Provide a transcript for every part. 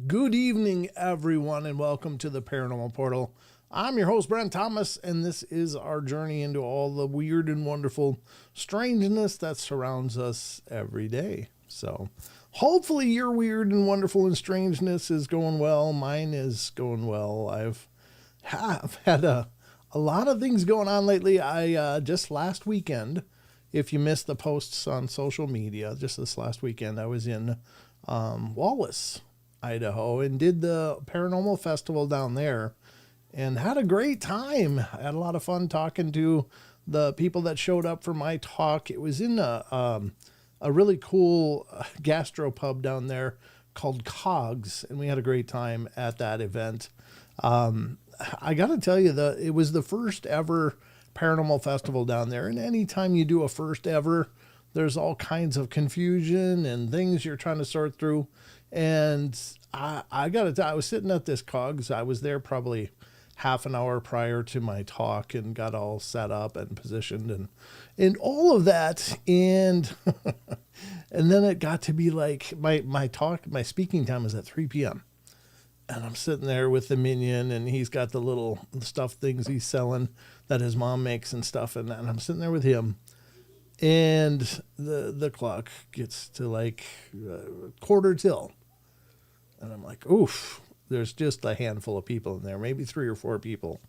Good evening, everyone, and welcome to the Paranormal Portal. I'm your host, Brent Thomas, and this is our journey into all the weird and wonderful strangeness that surrounds us every day. So, hopefully, your weird and wonderful and strangeness is going well. Mine is going well. Have had a lot of things going on lately. I just last weekend, if you missed the posts on social media, just this last weekend, I was in Wallace, Idaho, and did the paranormal festival down there and had a great time. I had a lot of fun talking to the people that showed up for my talk. It was in a really cool gastropub down there called Cogs, and we had a great time at that event. I got to tell you, it was the first ever paranormal festival down there, and anytime you do a first ever, there's all kinds of confusion and things you're trying to sort through. And I got to tell you, I was sitting at this Cogs. I was there probably half an hour prior to my talk and got all set up and positioned and all of that. And and then it got to be like my speaking time was at 3 p.m. And I'm sitting there with the minion, and he's got the little stuffed things he's selling that his mom makes and stuff. And I'm sitting there with him. And the clock gets to like quarter till. And I'm like, oof, there's just a handful of people in there, maybe 3 or 4 people.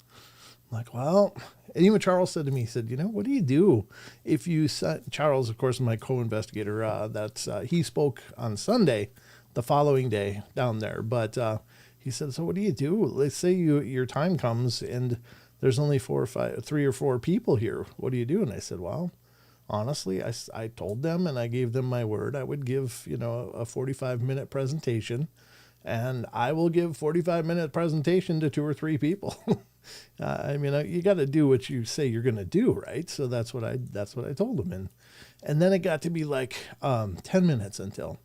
I'm like, well, and even Charles said to me, he said, what do you do if you, Charles, of course, my co-investigator, he spoke on Sunday, the following day down there. But he said, so what do you do? Let's say your time comes and there's only 3 or 4 people here. What do you do? And I said, well, honestly, I told them and I gave them my word. I would give, a 45-minute presentation, and I will give 45-minute presentation to 2 or 3 people. You got to do what you say you're going to do, right? So that's what I told them. And then it got to be like 10 minutes until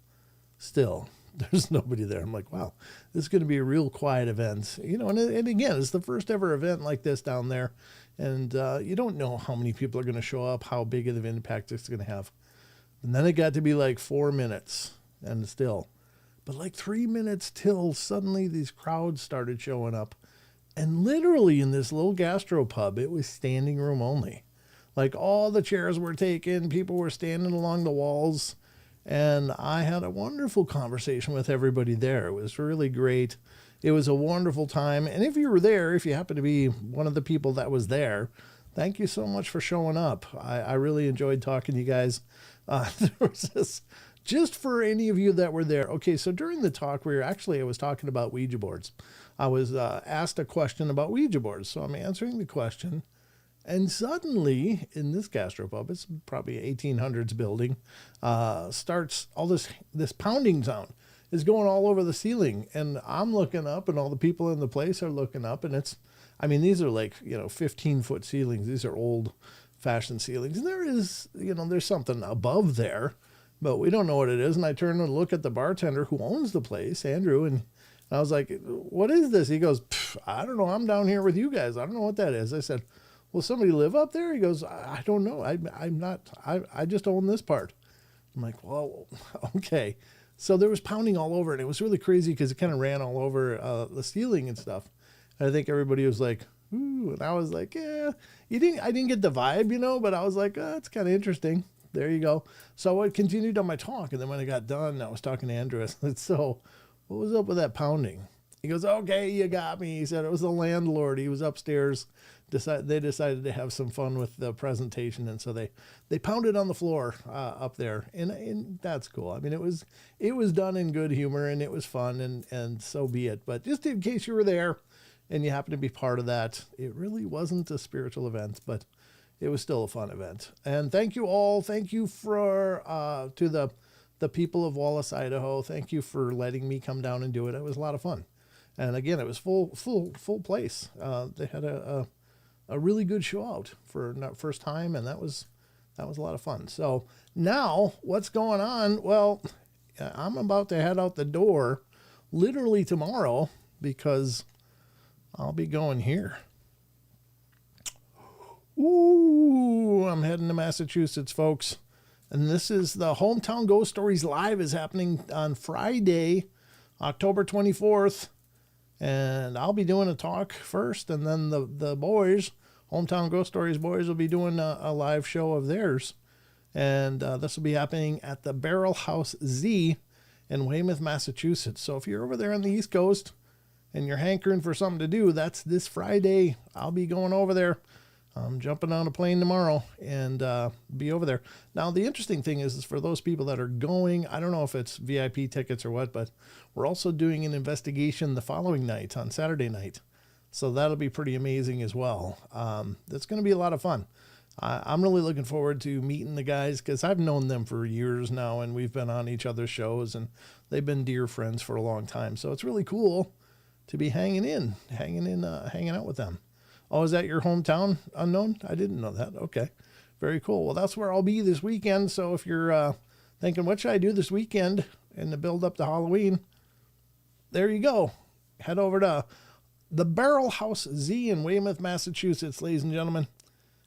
still there's nobody there. I'm like, wow, this is going to be a real quiet event. And again, it's the first ever event like this down there. And you don't know how many people are going to show up, how big of an impact it's going to have. And then it got to be like 4 minutes and still. But like 3 minutes till suddenly these crowds started showing up. And literally in this little gastropub, it was standing room only. Like all the chairs were taken, people were standing along the walls. And I had a wonderful conversation with everybody there. It was really great. It was a wonderful time. And if you were there, if you happen to be one of the people that was there, thank you so much for showing up. I really enjoyed talking to you guys. There was this, just for any of you that were there. Okay, so during the talk, I was talking about Ouija boards. I was asked a question about Ouija boards. So I'm answering the question. And suddenly, in this gastropub, it's probably 1800s building, starts all this pounding sound is going all over the ceiling. And I'm looking up, and all the people in the place are looking up. And these are like, 15-foot ceilings. These are old-fashioned ceilings. And there is, there's something above there, but we don't know what it is. And I turn and look at the bartender who owns the place, Andrew, and I was like, what is this? He goes, I don't know. I'm down here with you guys. I don't know what that is. I said, will somebody live up there? He goes, I don't know. I just own this part. I'm like, well, okay. So there was pounding all over, and it was really crazy because it kind of ran all over the ceiling and stuff. And I think everybody was like, ooh, and I was like, yeah, I didn't get the vibe, but I was like, it's kind of interesting. There you go. So I continued on my talk, and then when I got done, I was talking to Andrew. I said, so what was up with that pounding? He goes, okay, you got me. He said it was the landlord. He was upstairs. They decided to have some fun with the presentation, and so they pounded on the floor up there, and that's cool. It was done in good humor, and it was fun, and so be it. But just in case you were there and you happen to be part of that, it really wasn't a spiritual event, but it was still a fun event. And thank you all. Thank you to the people of Wallace, Idaho. Thank you for letting me come down and do it. It was a lot of fun. And again, it was full place. They had a really good show out for first time, and that was a lot of fun. So now what's going on? Well, I'm about to head out the door literally tomorrow because I'll be going here. Ooh, I'm heading to Massachusetts, folks. And this is the Hometown Ghost Stories Live is happening on Friday, October 24th. And I'll be doing a talk first, and then the boys, Hometown Ghost Stories boys, will be doing a live show of theirs. And this will be happening at the Barrel House Z in Weymouth, Massachusetts. So if you're over there on the East Coast and you're hankering for something to do, that's this Friday. I'll be going over there. I'm jumping on a plane tomorrow and be over there. Now, the interesting thing is for those people that are going, I don't know if it's VIP tickets or what, but we're also doing an investigation the following night on Saturday night. So that'll be pretty amazing as well. That's going to be a lot of fun. I'm really looking forward to meeting the guys because I've known them for years now, and we've been on each other's shows, and they've been dear friends for a long time. So it's really cool to be hanging out with them. Oh, is that your hometown, Unknown? I didn't know that. Okay. Very cool. Well, that's where I'll be this weekend. So if you're thinking, what should I do this weekend in the build up to Halloween? There you go. Head over to the Barrel House Z in Weymouth, Massachusetts, ladies and gentlemen,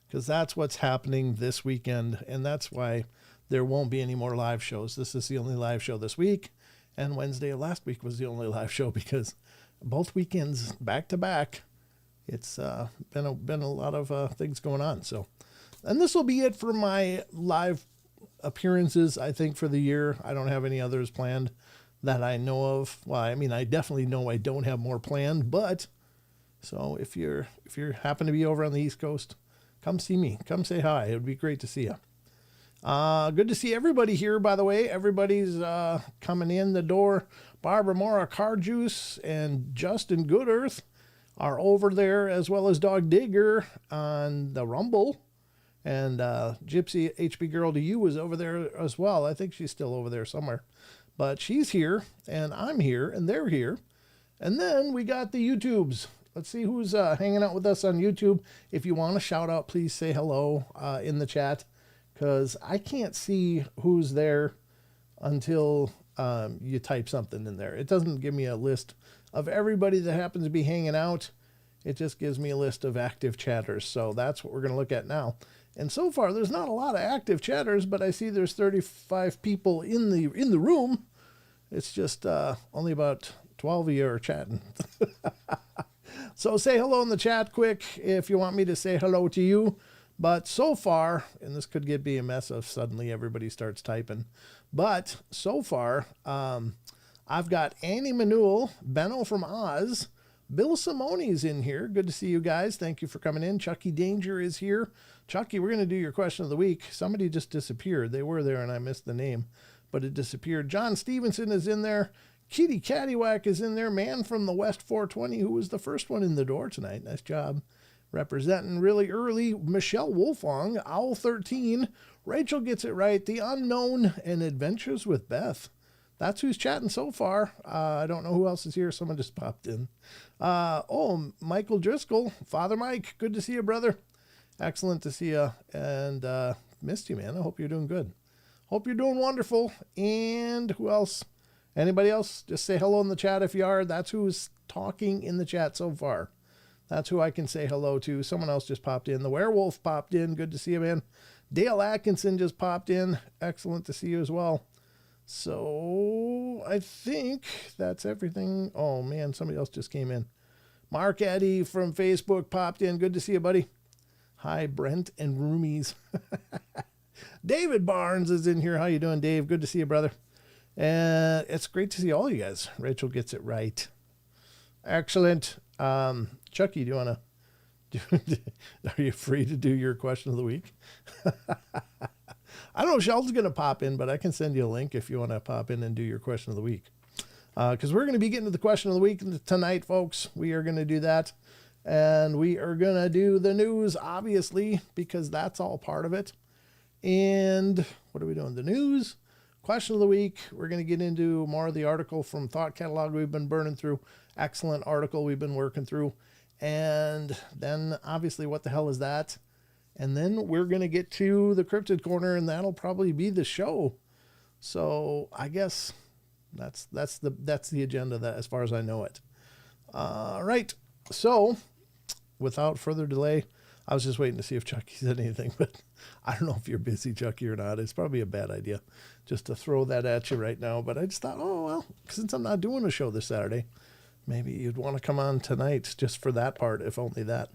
because that's what's happening this weekend. And that's why there won't be any more live shows. This is the only live show this week. And Wednesday of last week was the only live show because both weekends back to back, it's been a lot of things going on. So, and this will be it for my live appearances, I think, for the year. I don't have any others planned that I know of. Well, I mean, I definitely know I don't have more planned, but so if you happen to be over on the East Coast, come see me. Come say hi. It would be great to see you. Good to see everybody here, by the way. Everybody's coming in the door. Barbara Mora Carjuice and Justin Goodearth are over there, as well as Dog Digger on the Rumble. And Gypsy HB Girl to You is over there as well. I think she's still over there somewhere. But she's here, and I'm here, and they're here. And then we got the YouTubes. Let's see who's hanging out with us on YouTube. If you want to shout out, please say hello in the chat, because I can't see who's there until you type something in there. It doesn't give me a list of everybody that happens to be hanging out. It just gives me a list of active chatters. So that's what we're going to look at now. And so far, there's not a lot of active chatters, but I see there's 35 people in the room. It's just only about 12 of you are chatting. So say hello in the chat quick if you want me to say hello to you. But so far, and this could be a mess if suddenly everybody starts typing, but so far, I've got Annie Manuel, Benno from Oz, Bill Simone's in here. Good to see you guys. Thank you for coming in. Chucky Danger is here. Chucky, we're going to do your question of the week. Somebody just disappeared. They were there and I missed the name, but it disappeared. John Stevenson is in there. Kitty Caddywhack is in there. Man from the West 420, who was the first one in the door tonight. Nice job. Representing really early, Michelle Wolfong, Owl 13, Rachel Gets It Right, The Unknown, and Adventures with Beth. That's who's chatting so far. I don't know who else is here. Someone just popped in. Michael Driscoll, Father Mike, good to see you, brother. Excellent to see you, and missed you, man. I hope you're doing good. Hope you're doing wonderful. And who else? Anybody else? Just say hello in the chat if you are. That's who's talking in the chat so far. That's who I can say hello to. Someone else just popped in. The Werewolf popped in. Good to see you, man. Dale Atkinson just popped in. Excellent to see you as well. So I think that's everything. Oh, man, somebody else just came in. Mark Eddy from Facebook popped in. Good to see you, buddy. Hi, Brent and Roomies. David Barnes is in here. How you doing, Dave? Good to see you, brother. And it's great to see all you guys. Rachel Gets It Right. Excellent. Chucky, do you want to are you free to do your question of the week? I don't know if Sheldon's going to pop in, but I can send you a link if you want to pop in and do your question of the week. Because we're going to be getting to the question of the week tonight, folks. We are going to do that. And we are going to do the news, obviously, because that's all part of it. And what are we doing? The news, question of the week. We're going to get into more of the article from Thought Catalog we've been burning through. Excellent article we've been working through. And then, obviously, what the hell is that? And then we're going to get to the Cryptid Corner, and that'll probably be the show. So I guess that's the agenda that, as far as I know it. All right. So without further delay, I was just waiting to see if Chucky said anything, but I don't know if you're busy, Chucky, or not. It's probably a bad idea just to throw that at you right now. But I just thought, oh, well, since I'm not doing a show this Saturday, maybe you'd want to come on tonight just for that part, if only that.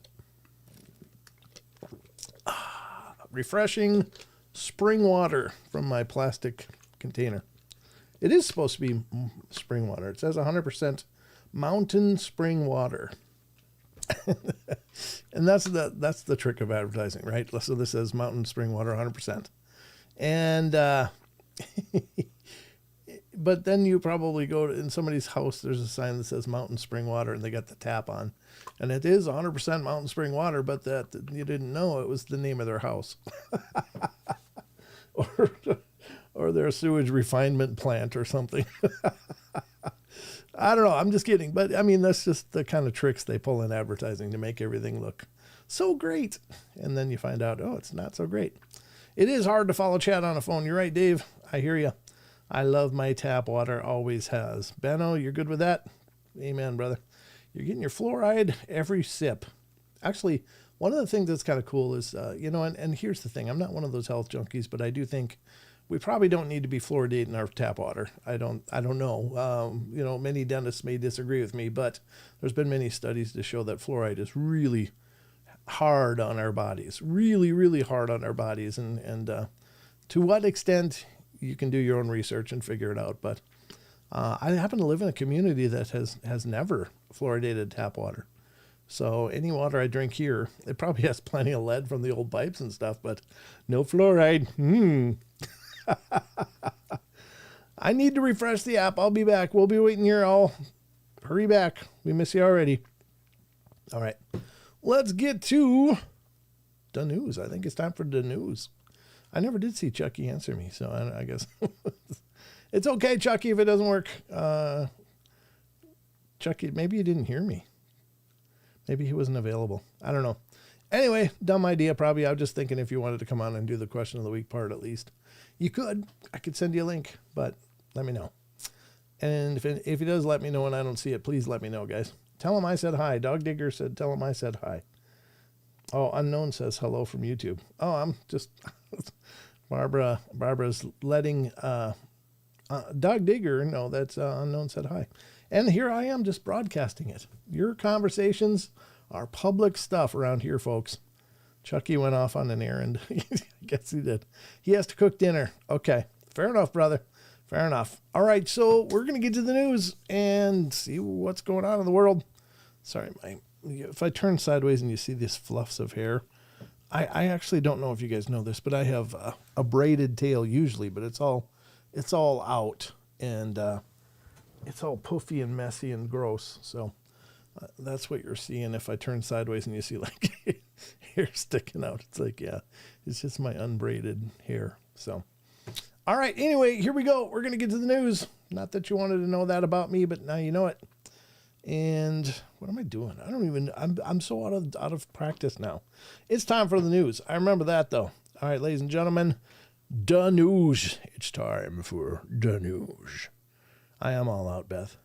Refreshing spring water from my plastic container. It is supposed to be spring water. It says 100% mountain spring water. And that's the trick of advertising, right? So this says mountain spring water 100%. And but then you probably go in somebody's house, there's a sign that says mountain spring water, and they got the tap on. And it is 100% mountain spring water, but that you didn't know it was the name of their house. or their sewage refinement plant or something. I don't know. I'm just kidding. But, I mean, that's just the kind of tricks they pull in advertising to make everything look so great. And then you find out, oh, it's not so great. It is hard to follow chat on a phone. You're right, Dave. I hear you. I love my tap water. Always has. Benno, you're good with that? Amen, brother. You're getting your fluoride every sip. Actually, one of the things that's kind of cool is, and here's the thing. I'm not one of those health junkies, but I do think we probably don't need to be fluoridating our tap water. I don't know. Many dentists may disagree with me, but there's been many studies to show that fluoride is really hard on our bodies, really, really hard on our bodies. And to what extent, you can do your own research and figure it out. But I happen to live in a community that has never fluoridated tap water. So any water I drink here, it probably has plenty of lead from the old pipes and stuff, but no fluoride. I need to refresh the app. I'll be back. We'll be waiting here. I'll hurry back. We miss you already. All right. Let's get to the news. I think it's time for the news. I never did see Chucky answer me, so I guess it's okay, Chucky, if it doesn't work. Chucky, maybe you didn't hear me. Maybe he wasn't available. I don't know. Anyway, dumb idea probably. I was just thinking if you wanted to come on and do the question of the week part at least. You could. I could send you a link, but let me know. And if he does let me know and I don't see it, please let me know, guys. Tell him I said hi. Dog Digger said, tell him I said hi. Oh, Unknown says hello from YouTube. Oh, I'm just... Barbara's letting Dog Digger know that Unknown said hi. And here I am just broadcasting it. Your conversations are public stuff around here, folks. Chucky went off on an errand. I guess he did. He has to cook dinner. Okay. Fair enough, brother. Fair enough. All right. So we're going to get to the news and see what's going on in the world. Sorry, if I turn sideways and you see these fluffs of hair, I actually don't know if you guys know this, but I have a braided tail usually, but it's all out and it's all puffy and messy and gross. So that's what you're seeing if I turn sideways and you see like hair sticking out. It's like, yeah, it's just my unbraided hair. So, all right. Anyway, here we go. We're going to get to the news. Not that you wanted to know that about me, but now you know it. And what am I doing? I'm so out of practice now. It's time for the news. I remember that though. All right, ladies and gentlemen, the news. It's time for the news. I am all out, Beth.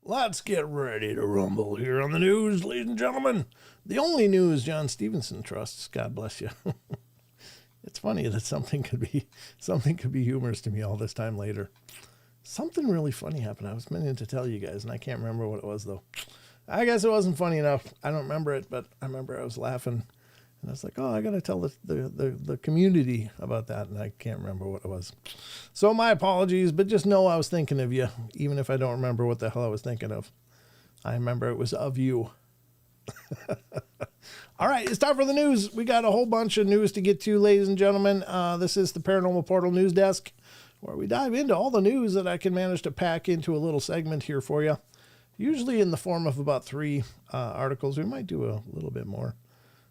Let's get ready to rumble here on the news, ladies and gentlemen. The only news John Stevenson trusts. God bless you. It's funny that something could be humorous to me all this time later. Something really funny happened. I was meaning to tell you guys, and I can't remember what it was, though. I guess it wasn't funny enough. I don't remember it, but I remember I was laughing. And I was like, oh, I got to tell the community about that. And I can't remember what it was. So my apologies, but just know I was thinking of you, even if I don't remember what the hell I was thinking of. I remember it was of you. All right, it's time for the news. We got a whole bunch of news to get to, ladies and gentlemen. This is the Paranormal Portal News Desk, where we dive into all the news that I can manage to pack into a little segment here for you. usually in the form of about 3 articles. We might do a little bit more,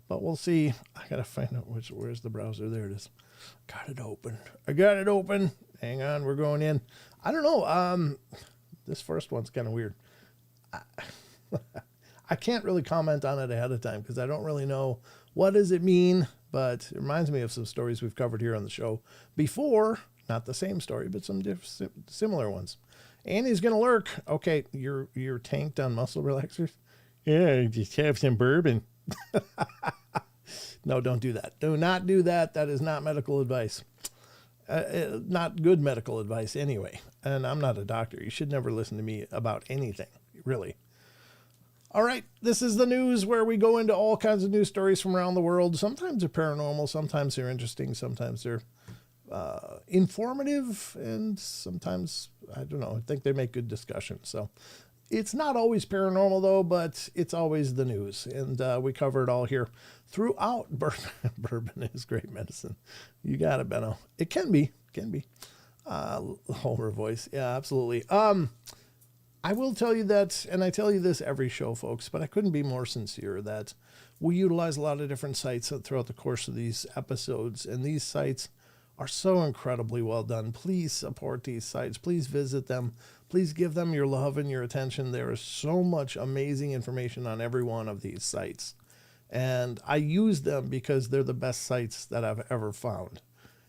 but we'll see. I got to find out where's the browser. There it is. Got it open. I got it open. Hang on, we're going in. I don't know. This first one's kind of weird. I can't really comment on it ahead of time because I don't really know what does it mean, but it reminds me of some stories we've covered here on the show before. Not the same story, but some similar ones. Annie's gonna lurk. Okay, you're tanked on muscle relaxers. Yeah, just have some bourbon. No, don't do that. Do not do that. That is not medical advice. Not good medical advice anyway. And I'm not a doctor. You should never listen to me about anything, really. All right, this is the news where we go into all kinds of news stories from around the world. Sometimes they're paranormal, sometimes they're interesting, sometimes they're informative, and sometimes, I don't know, I think they make good discussion. So it's not always paranormal, though, but it's always the news. And we cover it all here throughout. Bourbon is great medicine. You got it, Benno. It can be. Homer voice. Yeah, absolutely. I will tell you that, and I tell you this every show, folks, but I couldn't be more sincere that we utilize a lot of different sites throughout the course of these episodes, and these sites are so incredibly well done. Please support these sites. Please visit them. Please give them your love and your attention. There is so much amazing information on every one of these sites, and I use them because they're the best sites that I've ever found,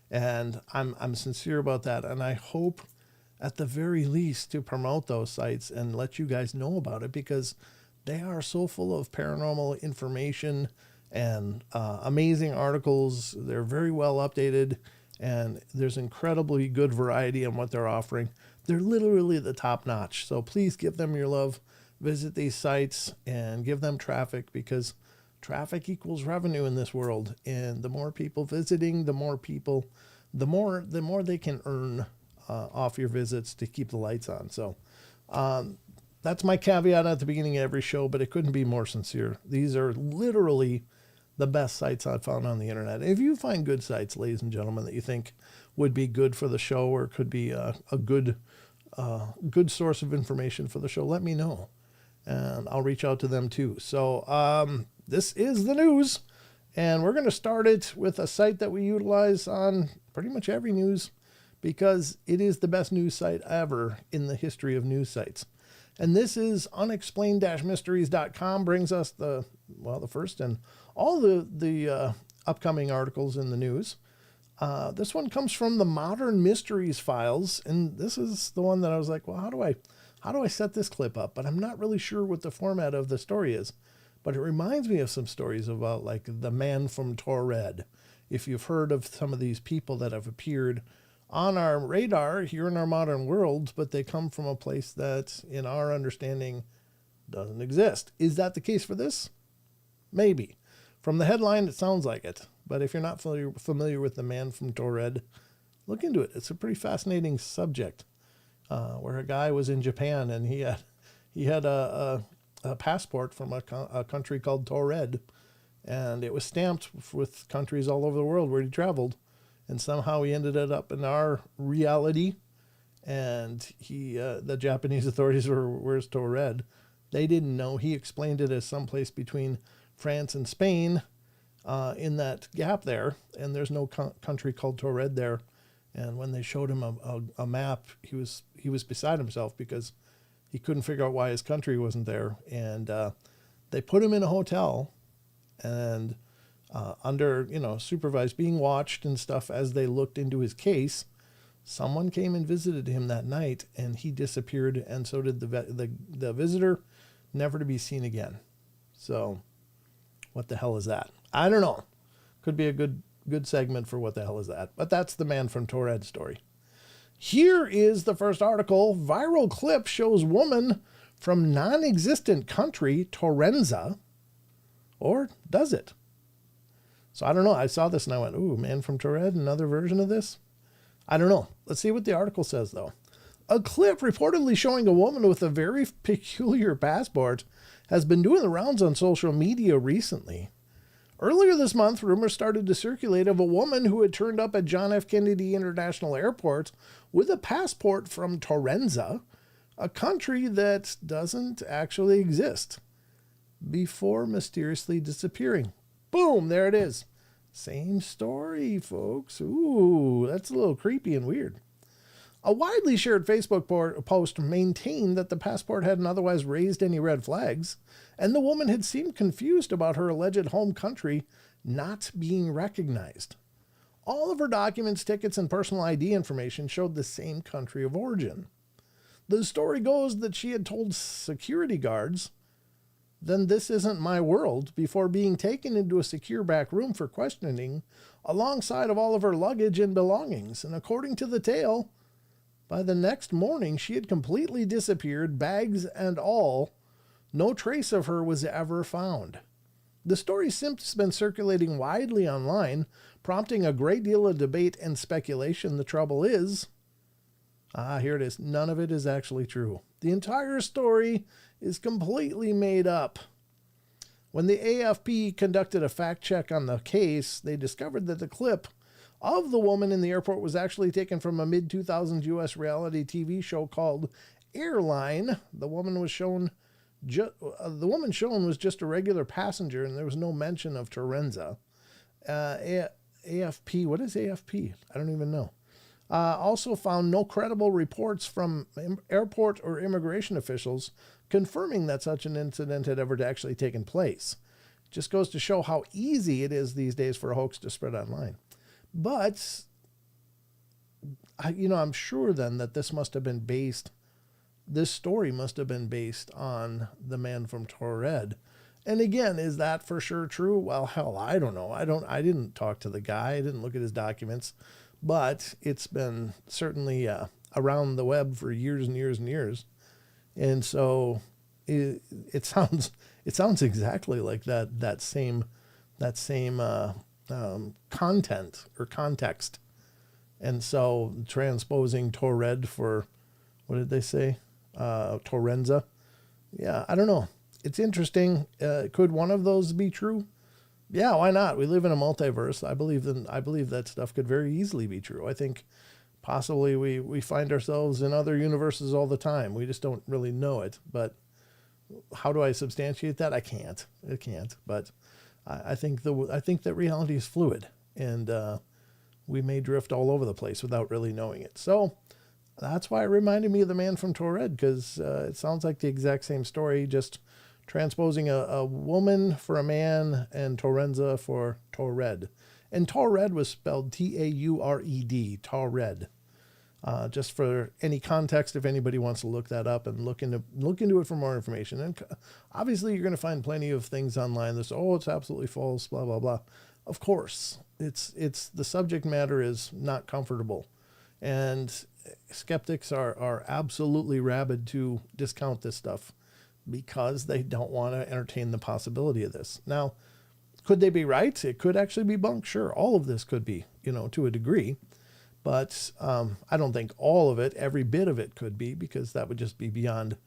and I'm sincere about that, and I hope at the very least to promote those sites and let you guys know about it because they are so full of paranormal information and amazing articles. They're very well updated and there's incredibly good variety in what they're offering. They're literally the top notch. So please give them your love, visit these sites and give them traffic because traffic equals revenue in this world. And the more people visiting, the more they can earn off your visits to keep the lights on. So that's my caveat at the beginning of every show, but it couldn't be more sincere. These are literally the best sites I've found on the internet. If you find good sites, ladies and gentlemen, that you think would be good for the show or could be a good source of information for the show, let me know. And I'll reach out to them too. So this is the news, and we're going to start it with a site that we utilize on pretty much every news because it is the best news site ever in the history of news sites. And this is unexplained-mysteries.com, brings us the first and all the upcoming articles in the news. This one comes from the Modern Mysteries files, and this is the one that I was like, well, how do I set this clip up? But I'm not really sure what the format of the story is. But it reminds me of some stories about like the man from Torred. If you've heard of some of these people that have appeared on our radar here in our modern world, but they come from a place that, in our understanding, doesn't exist. Is that the case for this? Maybe. From the headline, it sounds like it. But if you're not familiar with the man from Torred, look into it. It's a pretty fascinating subject, where a guy was in Japan and he had a passport from a country called Torred, and it was stamped with countries all over the world where he traveled. And somehow he ended up in our reality, and the Japanese authorities were, where's Torred? They didn't know. He explained it as someplace between France and Spain in that gap there, and there's no country called Torred there. And when they showed him a map, he was beside himself because he couldn't figure out why his country wasn't there. And they put him in a hotel, and under, supervised, being watched and stuff as they looked into his case. Someone came and visited him that night, and he disappeared, and so did the visitor, never to be seen again. So, what the hell is that? I don't know. Could be a good segment for what the hell is that. But that's the man from Torred story. Here is the first article. Viral clip shows woman from non-existent country, Torrenza. Or does it? So I don't know. I saw this and I went, ooh, man from Torred, another version of this? I don't know. Let's see what the article says, though. A clip reportedly showing a woman with a very peculiar passport has been doing the rounds on social media recently. Earlier this month, rumors started to circulate of a woman who had turned up at John F. Kennedy International Airport with a passport from Torrenza, a country that doesn't actually exist before mysteriously disappearing. Boom, there it is. Same story, folks. Ooh, that's a little creepy and weird. A widely shared Facebook post maintained that the passport hadn't otherwise raised any red flags, and the woman had seemed confused about her alleged home country not being recognized. All of her documents, tickets, and personal ID information showed the same country of origin. The story goes that she had told security guards, "Then this isn't my world," before being taken into a secure back room for questioning alongside of all of her luggage and belongings. And according to the tale, by the next morning she had completely disappeared, bags and all. No trace of her was ever found. The story since been circulating widely online, prompting a great deal of debate and speculation. The trouble is, here it is, none of it is actually true. The entire story is completely made up. When the AFP conducted a fact check on the case, they discovered that the clip of the woman in the airport was actually taken from a mid-2000s U.S. reality TV show called Airline. The woman shown was just a regular passenger, and there was no mention of Terenza. AFP, what is AFP? I don't even know. Also found no credible reports from airport or immigration officials confirming that such an incident had ever actually taken place. Just goes to show how easy it is these days for a hoax to spread online. But, I'm sure then that this story must have been based on the man from Torred. And again, is that for sure true? Well, hell, I don't know. I didn't talk to the guy. I didn't look at his documents. But it's been certainly around the web for years and years and years. And so it sounds exactly like that same content or context. And so transposing Torred for, what did they say? Torenza. Yeah, I don't know. It's interesting. Could one of those be true? Yeah, why not? We live in a multiverse. I believe that stuff could very easily be true. I think possibly we find ourselves in other universes all the time. We just don't really know it. But how do I substantiate that? I can't. But I think that reality is fluid, and we may drift all over the place without really knowing it. So that's why it reminded me of the man from Torred, because it sounds like the exact same story, just transposing a woman for a man and Torenza for Torred. And Torred was spelled Taured, Torred. Just for any context, if anybody wants to look that up and look into it for more information. And obviously you're going to find plenty of things online that say, oh, it's absolutely false, blah, blah, blah. Of course, it's the subject matter is not comfortable. And skeptics are absolutely rabid to discount this stuff because they don't want to entertain the possibility of this. Now, could they be right? It could actually be bunk. Sure, all of this could be, to a degree. But I don't think all of it, every bit of it could be, because that would just be beyond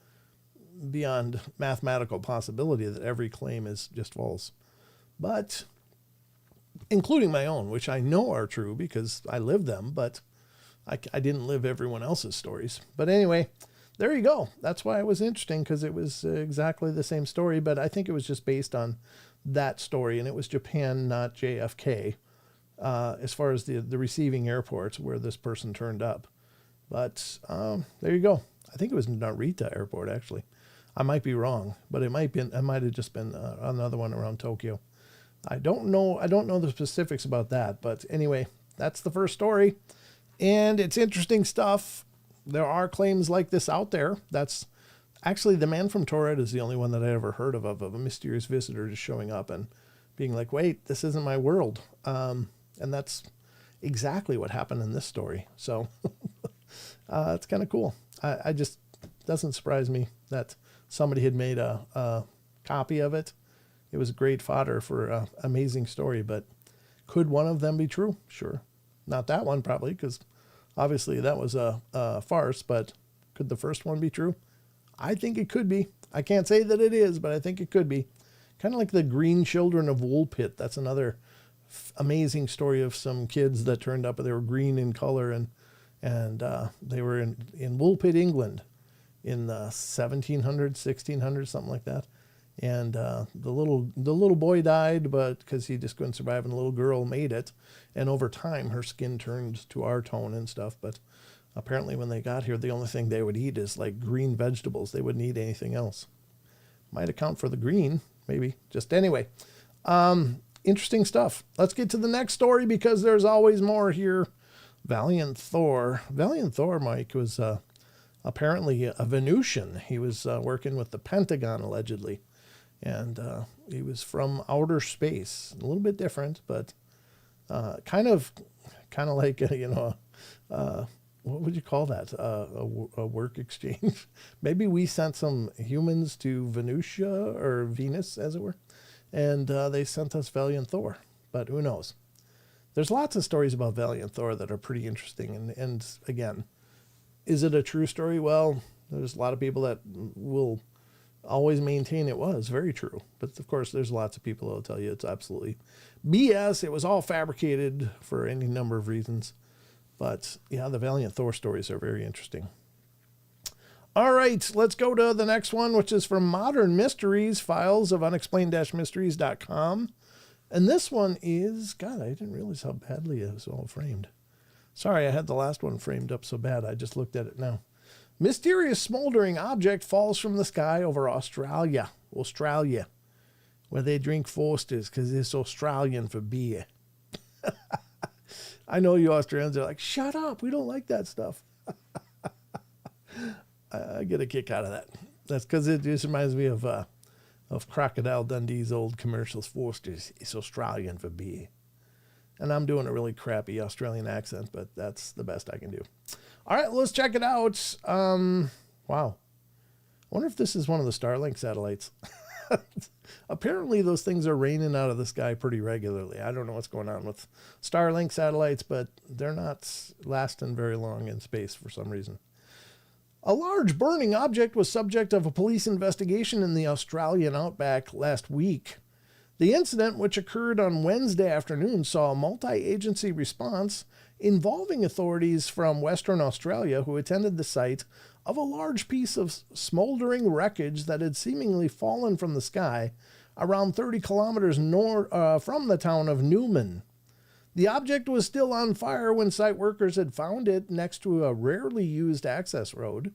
mathematical possibility that every claim is just false. But including my own, which I know are true because I lived them, but I didn't live everyone else's stories. But anyway, there you go. That's why it was interesting, because it was exactly the same story, but I think it was just based on that story, and it was Japan, not JFK, as far as the receiving airports where this person turned up. But there you go. I think it was Narita Airport, actually. I might be wrong, but it might have just been another one around Tokyo. I don't know the specifics about that, but anyway, that's the first story. And it's interesting stuff. There are claims like this out there. That's actually, the man from Torred is the only one that I ever heard of a mysterious visitor just showing up and being like, wait, this isn't my world. And that's exactly what happened in this story. So it's kind of cool. I just, doesn't surprise me that somebody had made a copy of it. It was great fodder for an amazing story, but could one of them be true? Sure. Not that one, probably, because obviously that was a farce, but could the first one be true? I think it could be. I can't say that it is, but I think it could be. Kind of like the Green Children of Woolpit. That's another amazing story of some kids that turned up. They were green in color, and they were in Woolpit, England. in the 1700s, 1600s, something like that. And the little boy died, but because he just couldn't survive, and the little girl made it. And over time, her skin turned to our tone and stuff. But apparently, when they got here, the only thing they would eat is like green vegetables. They wouldn't eat anything else. Might account for the green, maybe. Just anyway, interesting stuff. Let's get to the next story because there's always more here. Valiant Thor. Valiant Thor, Mike, was apparently a Venusian. He was working with the Pentagon, allegedly. And he was from outer space. A little bit different, but kind of like, what would you call that? A work exchange. Maybe we sent some humans to Venusia, or Venus, as it were. And they sent us Valiant Thor. But who knows? There's lots of stories about Valiant Thor that are pretty interesting. And again, is it a true story? Well, there's a lot of people that will always maintain it was very true. But of course, there's lots of people that will tell you it's absolutely BS. It was all fabricated for any number of reasons. But yeah, the Valiant Thor stories are very interesting. All right, let's go to the next one, which is from Modern Mysteries, files of unexplained-mysteries.com. And this one is, God, I didn't realize how badly it was all framed. Sorry, I had the last one framed up so bad. I just looked at it now. Mysterious smoldering object falls from the sky over Australia, where they drink Foster's because it's Australian for beer. I know you Australians are like, shut up, we don't like that stuff. I get a kick out of that. That's because it just reminds me of Crocodile Dundee's old commercials. Foster's, it's Australian for beer. And I'm doing a really crappy Australian accent, but that's the best I can do. All right, let's check it out. Wow. I wonder if this is one of the Starlink satellites. Apparently, those things are raining out of the sky pretty regularly. I don't know what's going on with Starlink satellites, but they're not lasting very long in space for some reason. A large burning object was subject of a police investigation in the Australian outback last week. The incident, which occurred on Wednesday afternoon, saw a multi-agency response involving authorities from Western Australia who attended the site of a large piece of smoldering wreckage that had seemingly fallen from the sky around 30 kilometers north from the town of Newman. The object was still on fire when site workers had found it next to a rarely used access road.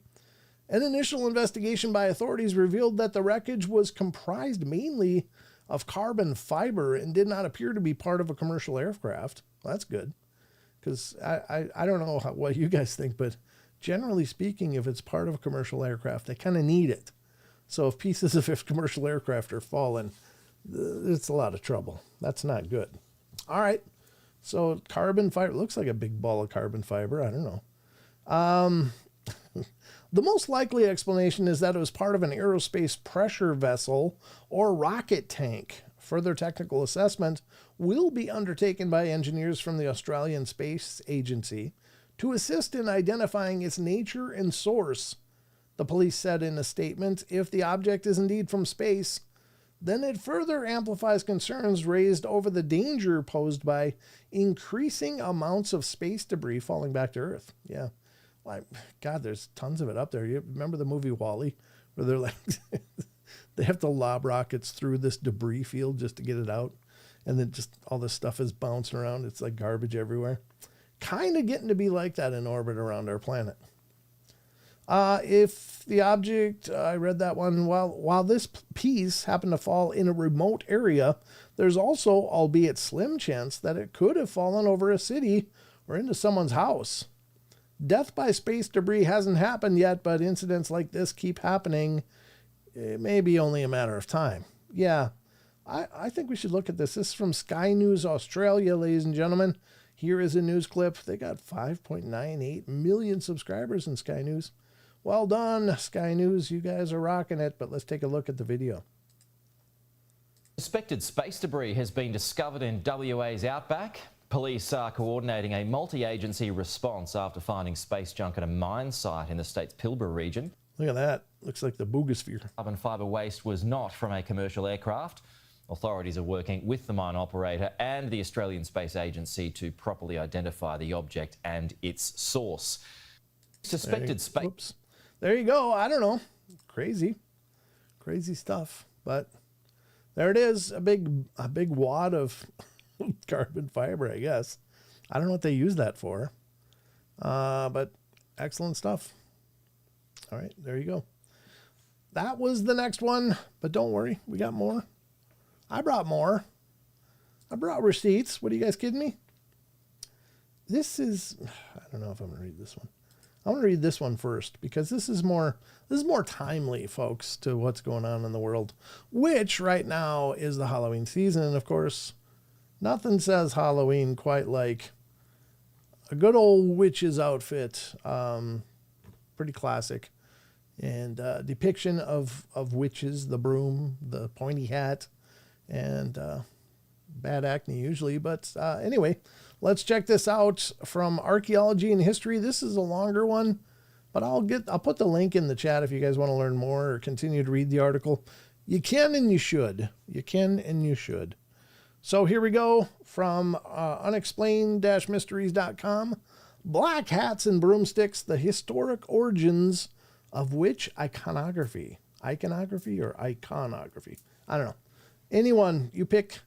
An initial investigation by authorities revealed that the wreckage was comprised mainly of carbon fiber and did not appear to be part of a commercial aircraft. Well, that's good, because I don't know what you guys think, but generally speaking, if it's part of a commercial aircraft, they kind of need it. So if pieces of commercial aircraft are falling, it's a lot of trouble. That's not good. All right. So carbon fiber, looks like a big ball of carbon fiber. I don't know. The most likely explanation is that it was part of an aerospace pressure vessel or rocket tank. Further technical assessment will be undertaken by engineers from the Australian Space Agency to assist in identifying its nature and source. The police said in a statement, if the object is indeed from space, then it further amplifies concerns raised over the danger posed by increasing amounts of space debris falling back to Earth. Yeah. Like, God, there's tons of it up there. You remember the movie WALL-E, where they're like, they have to lob rockets through this debris field just to get it out. And then just all this stuff is bouncing around. It's like garbage everywhere. Kind of getting to be like that in orbit around our planet. If the object, I read that one, while this piece happened to fall in a remote area, there's also, albeit slim chance, that it could have fallen over a city or into someone's house. Death by space debris hasn't happened yet, but incidents like this keep happening. It may be only a matter of time. Yeah, I think we should look at this. This is from Sky News Australia, ladies and gentlemen. Here is a news clip. They got 5.98 million subscribers in Sky News. Well done, Sky News. You guys are rocking it, but let's take a look at the video. Suspected space debris has been discovered in WA's outback. Police are coordinating a multi-agency response after finding space junk at a mine site in the state's Pilbara region. Look at that. Looks like the boogosphere. Carbon fibre waste was not from a commercial aircraft. Authorities are working with the mine operator and the Australian Space Agency to properly identify the object and its source. Suspected space... Oops. there you go. I don't know. Crazy stuff. But there it is. A big wad of carbon fiber, I guess. I don't know what they use that for. But excellent stuff. All right, there you go. That was the next one, but don't worry, we got more. I brought more. I brought receipts. What are you guys kidding me? This is, I don't know if I'm going to read this one. I'm going to read this one first because this is more timely, folks, to what's going on in the world, which right now is the Halloween season. And of course, nothing says Halloween quite like a good old witch's outfit. Pretty classic. And depiction of witches, the broom, the pointy hat, and bad acne usually. But anyway, let's check this out from Archaeology and History. This is a longer one, but I'll put the link in the chat if you guys want to learn more or continue to read the article. You can and you should. You can and you should. So here we go from unexplained-mysteries.com. Black hats and broomsticks, the historic origins of witch iconography. Iconography or iconography? I don't know. Anyone you pick,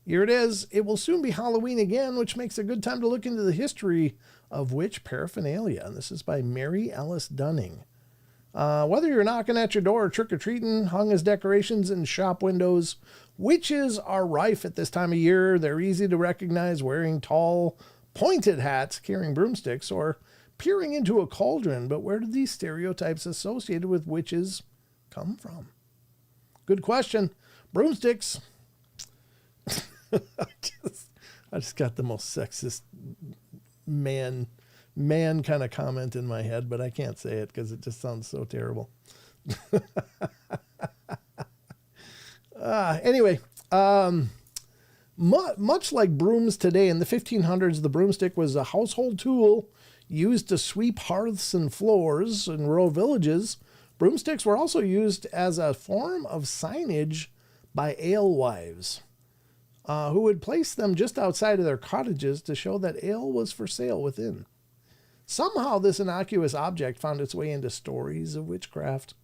here it is. It will soon be Halloween again, which makes a good time to look into the history of witch paraphernalia. And this is by Mary Ellis Dunning. Whether you're knocking at your door or trick-or-treating, hung as decorations in shop windows, witches are rife at this time of year. They're easy to recognize wearing tall, pointed hats, carrying broomsticks, or peering into a cauldron. But where do these stereotypes associated with witches come from? Good question. Broomsticks. I just got the most sexist man kind of comment in my head, but I can't say it because it just sounds so terrible. Anyway, much like brooms today, in the 1500s, the broomstick was a household tool used to sweep hearths and floors in rural villages. Broomsticks were also used as a form of signage by alewives, who would place them just outside of their cottages to show that ale was for sale within. Somehow this innocuous object found its way into stories of witchcraft.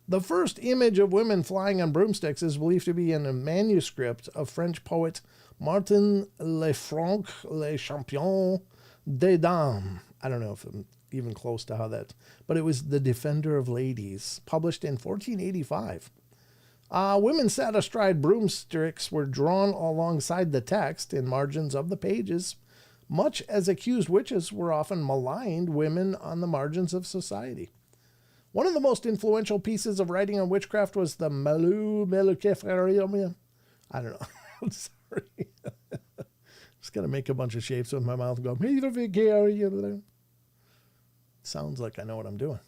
The first image of women flying on broomsticks is believed to be in a manuscript of French poet Martin Lefranc Le Champion des Dames. I don't know if I'm even close to how that, but it was The Defender of Ladies, published in 1485. Women sat astride broomsticks were drawn alongside the text in margins of the pages. Much as accused witches were often maligned women on the margins of society. One of the most influential pieces of writing on witchcraft was the Melukeferium. I don't know. I'm sorry. Just got to make a bunch of shapes with my mouth and go, sounds like I know what I'm doing.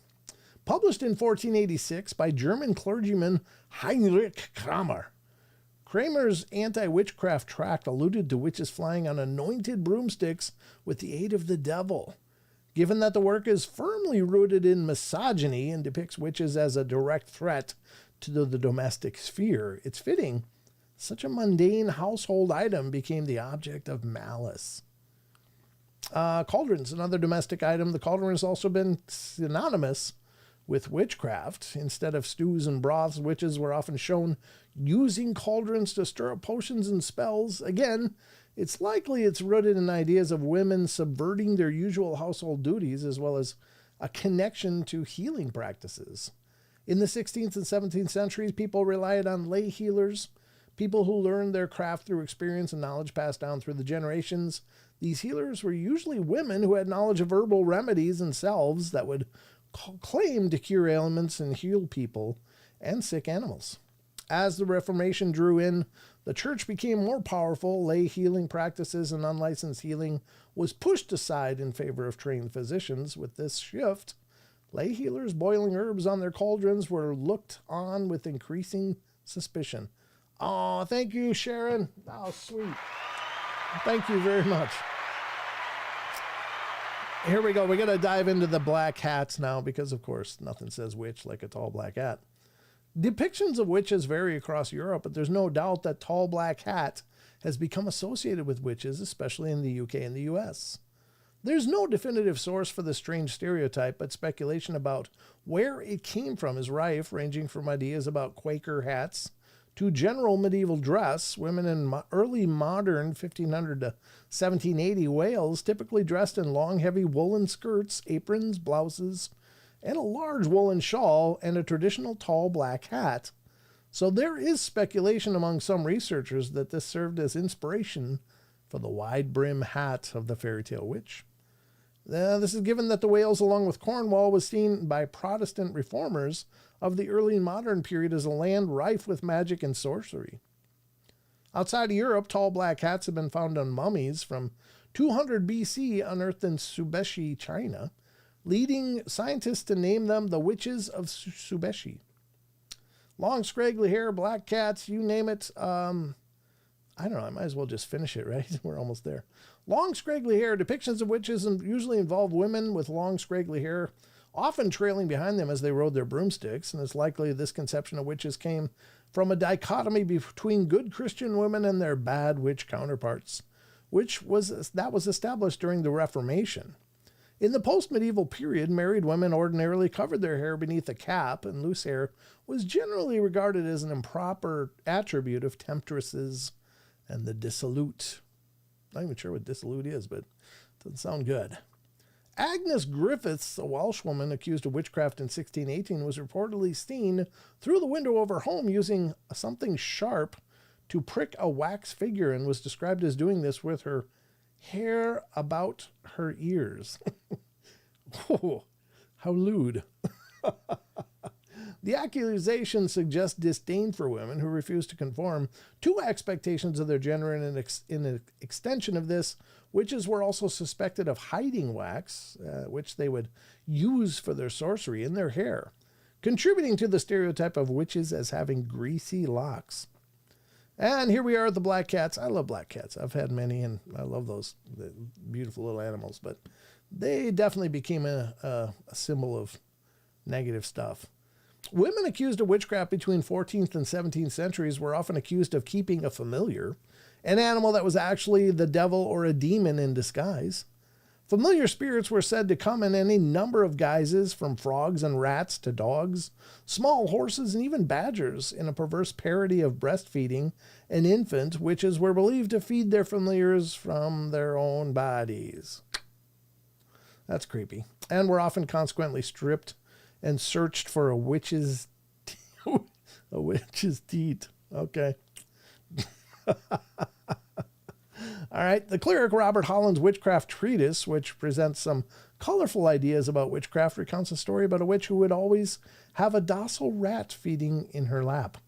Published in 1486 by German clergyman Heinrich Kramer. Kramer's anti-witchcraft tract alluded to witches flying on anointed broomsticks with the aid of the devil. Given that the work is firmly rooted in misogyny and depicts witches as a direct threat to the domestic sphere, it's fitting such a mundane household item became the object of malice. Cauldrons, another domestic item. The cauldron has also been synonymous with witchcraft. Instead of stews and broths, witches were often shown using cauldrons to stir up potions and spells. Again, it's likely it's rooted in ideas of women subverting their usual household duties, as well as a connection to healing practices. In the 16th and 17th centuries, people relied on lay healers, people who learned their craft through experience and knowledge passed down through the generations. These healers were usually women who had knowledge of herbal remedies and salves that would claim to cure ailments and heal people and sick animals. As the Reformation drew in, the church became more powerful. Lay healing practices and unlicensed healing was pushed aside in favor of trained physicians. With this shift, lay healers boiling herbs on their cauldrons were looked on with increasing suspicion. Oh, thank you, Sharon. Oh, sweet. Thank you very much. Here we go. We're going to dive into the black hats now because, of course, nothing says witch like a tall black hat. Depictions of witches vary across Europe, but there's no doubt that tall black hat has become associated with witches, especially in the UK and the US. There's no definitive source for this strange stereotype, but speculation about where it came from is rife, ranging from ideas about Quaker hats to general medieval dress. Women in early modern 1500 to 1780 Wales typically dressed in long, heavy woolen skirts, aprons, blouses, and a large woolen shawl and a traditional tall black hat. So there is speculation among some researchers that this served as inspiration for the wide brim hat of the fairy tale witch. This is given that the Wales, along with Cornwall, was seen by Protestant reformers of the early modern period as a land rife with magic and sorcery. Outside of Europe, tall black hats have been found on mummies from 200 BC unearthed in Subeshi, China, leading scientists to name them the Witches of Subeshi. Long, scraggly hair, black cats, you name it. I don't know, I might as well just finish it, right? We're almost there. Long, scraggly hair. Depictions of witches usually involve women with long, scraggly hair, often trailing behind them as they rode their broomsticks, and it's likely this conception of witches came from a dichotomy between good Christian women and their bad witch counterparts, that was established during the Reformation. In the post-medieval period, married women ordinarily covered their hair beneath a cap, and loose hair was generally regarded as an improper attribute of temptresses and the dissolute. Not even sure what dissolute is, but it doesn't sound good. Agnes Griffiths, a Welsh woman accused of witchcraft in 1618, was reportedly seen through the window of her home using something sharp to prick a wax figure, and was described as doing this with her hair about her ears. Oh, how lewd. The accusation suggests disdain for women who refuse to conform to expectations of their gender, and in an extension of this, witches were also suspected of hiding wax, which they would use for their sorcery, in their hair, contributing to the stereotype of witches as having greasy locks. And here we are at the black cats. I love black cats. I've had many, and I love those beautiful little animals, but they definitely became a symbol of negative stuff. Women accused of witchcraft between 14th and 17th centuries were often accused of keeping a familiar, an animal that was actually the devil or a demon in disguise. Familiar spirits were said to come in any number of guises, from frogs and rats to dogs, small horses, and even badgers. In a perverse parody of breastfeeding an infant, witches were believed to feed their familiars from their own bodies. That's creepy. And were often consequently stripped and searched for a witch's teat. Okay. All right. The cleric Robert Holland's Witchcraft Treatise, which presents some colorful ideas about witchcraft, recounts a story about a witch who would always have a docile rat feeding in her lap.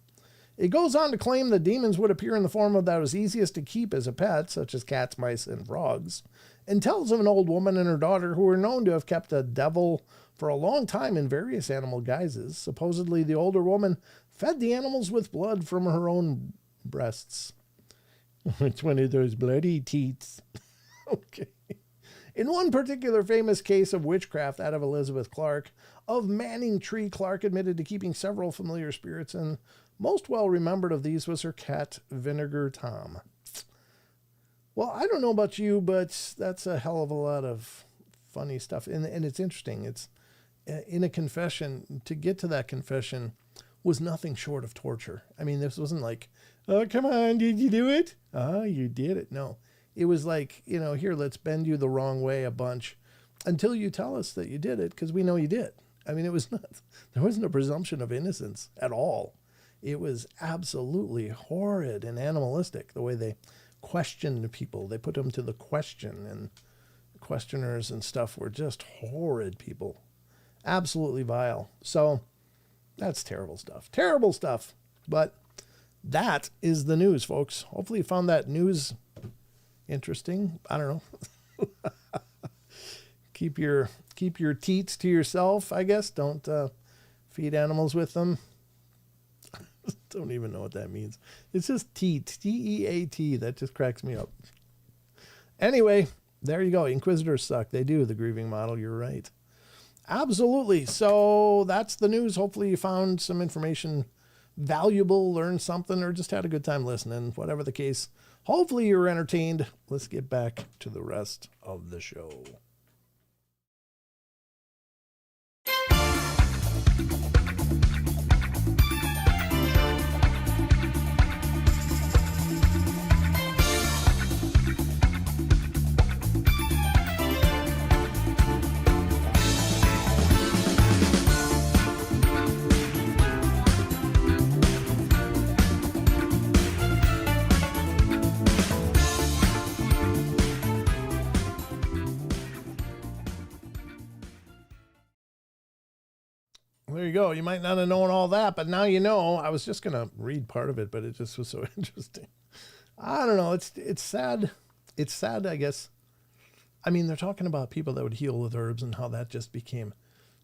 It goes on to claim that demons would appear in the form of that was easiest to keep as a pet, such as cats, mice, and frogs, and tells of an old woman and her daughter who were known to have kept a devil for a long time in various animal guises. Supposedly, the older woman fed the animals with blood from her own breasts. It's one of those bloody teats. Okay. In one particular famous case of witchcraft, that of Elizabeth Clark, of Manning Tree, Clark admitted to keeping several familiar spirits, and most well remembered of these was her cat, Vinegar Tom. Well, I don't know about you, but that's a hell of a lot of funny stuff. And it's interesting. It's in a confession, to get to that confession was nothing short of torture. I mean, this wasn't like, oh, come on, did you do it? Oh, you did it. No, it was like, here, let's bend you the wrong way a bunch until you tell us that you did it, because we know you did. I mean, there wasn't a presumption of innocence at all. It was absolutely horrid and animalistic, the way they questioned people. They put them to the question, and questioners and stuff were just horrid people. Absolutely vile. So that's terrible stuff. Terrible stuff. But that is the news, folks. Hopefully you found that news interesting. I don't know. Keep your teats to yourself, I guess. Don't feed animals with them. Don't even know what that means. It's just teat. T-E-A-T. That just cracks me up. Anyway, there you go. Inquisitors suck. They do, the grieving model. You're right. Absolutely. So that's the news. Hopefully you found some information valuable, learned something, or just had a good time listening. Whatever the case, Hopefully you're entertained. Let's get back to the rest of the show. There you go. You might not have known all that, but now you know. I was just going to read part of it, but it just was so interesting. I don't know. It's sad. It's sad, I guess. I mean, they're talking about people that would heal with herbs and how that just became,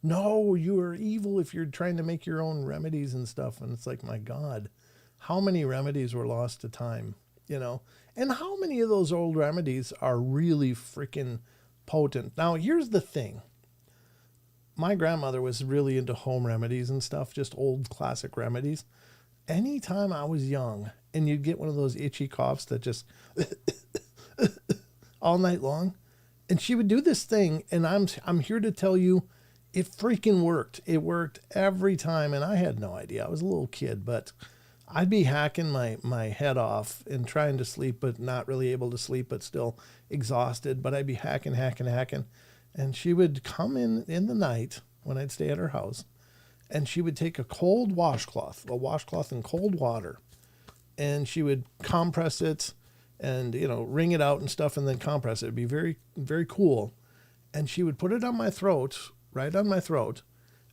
no, you are evil if you're trying to make your own remedies and stuff. And it's like, my God, how many remedies were lost to time, you know? And how many of those old remedies are really freaking potent? Now, here's the thing. My grandmother was really into home remedies and stuff, just old classic remedies. Anytime I was young and you'd get one of those itchy coughs that just all night long, and she would do this thing, and I'm here to tell you, it freaking worked. It worked every time, and I had no idea. I was a little kid, but I'd be hacking my head off and trying to sleep, but not really able to sleep, but still exhausted. But I'd be hacking. And she would come in the night when I'd stay at her house, and she would take a cold washcloth in cold water, and she would compress it and, wring it out and stuff, and then compress it. It'd be very, very cool. And she would put it on my throat, right on my throat,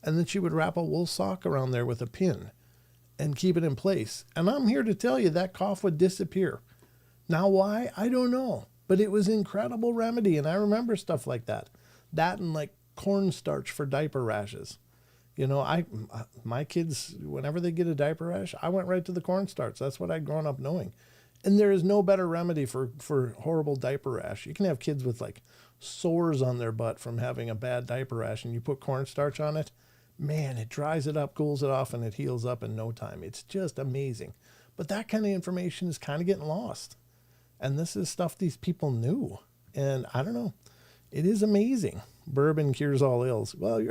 and then she would wrap a wool sock around there with a pin and keep it in place. And I'm here to tell you that cough would disappear. Now, why? I don't know. But it was an incredible remedy, and I remember stuff like that. That and like cornstarch for diaper rashes. My kids, whenever they get a diaper rash, I went right to the cornstarch. That's what I'd grown up knowing. And there is no better remedy for horrible diaper rash. You can have kids with like sores on their butt from having a bad diaper rash, and you put cornstarch on it. Man, it dries it up, cools it off, and it heals up in no time. It's just amazing. But that kind of information is kind of getting lost. And this is stuff these people knew. And I don't know. It is amazing. Bourbon cures all ills. Well,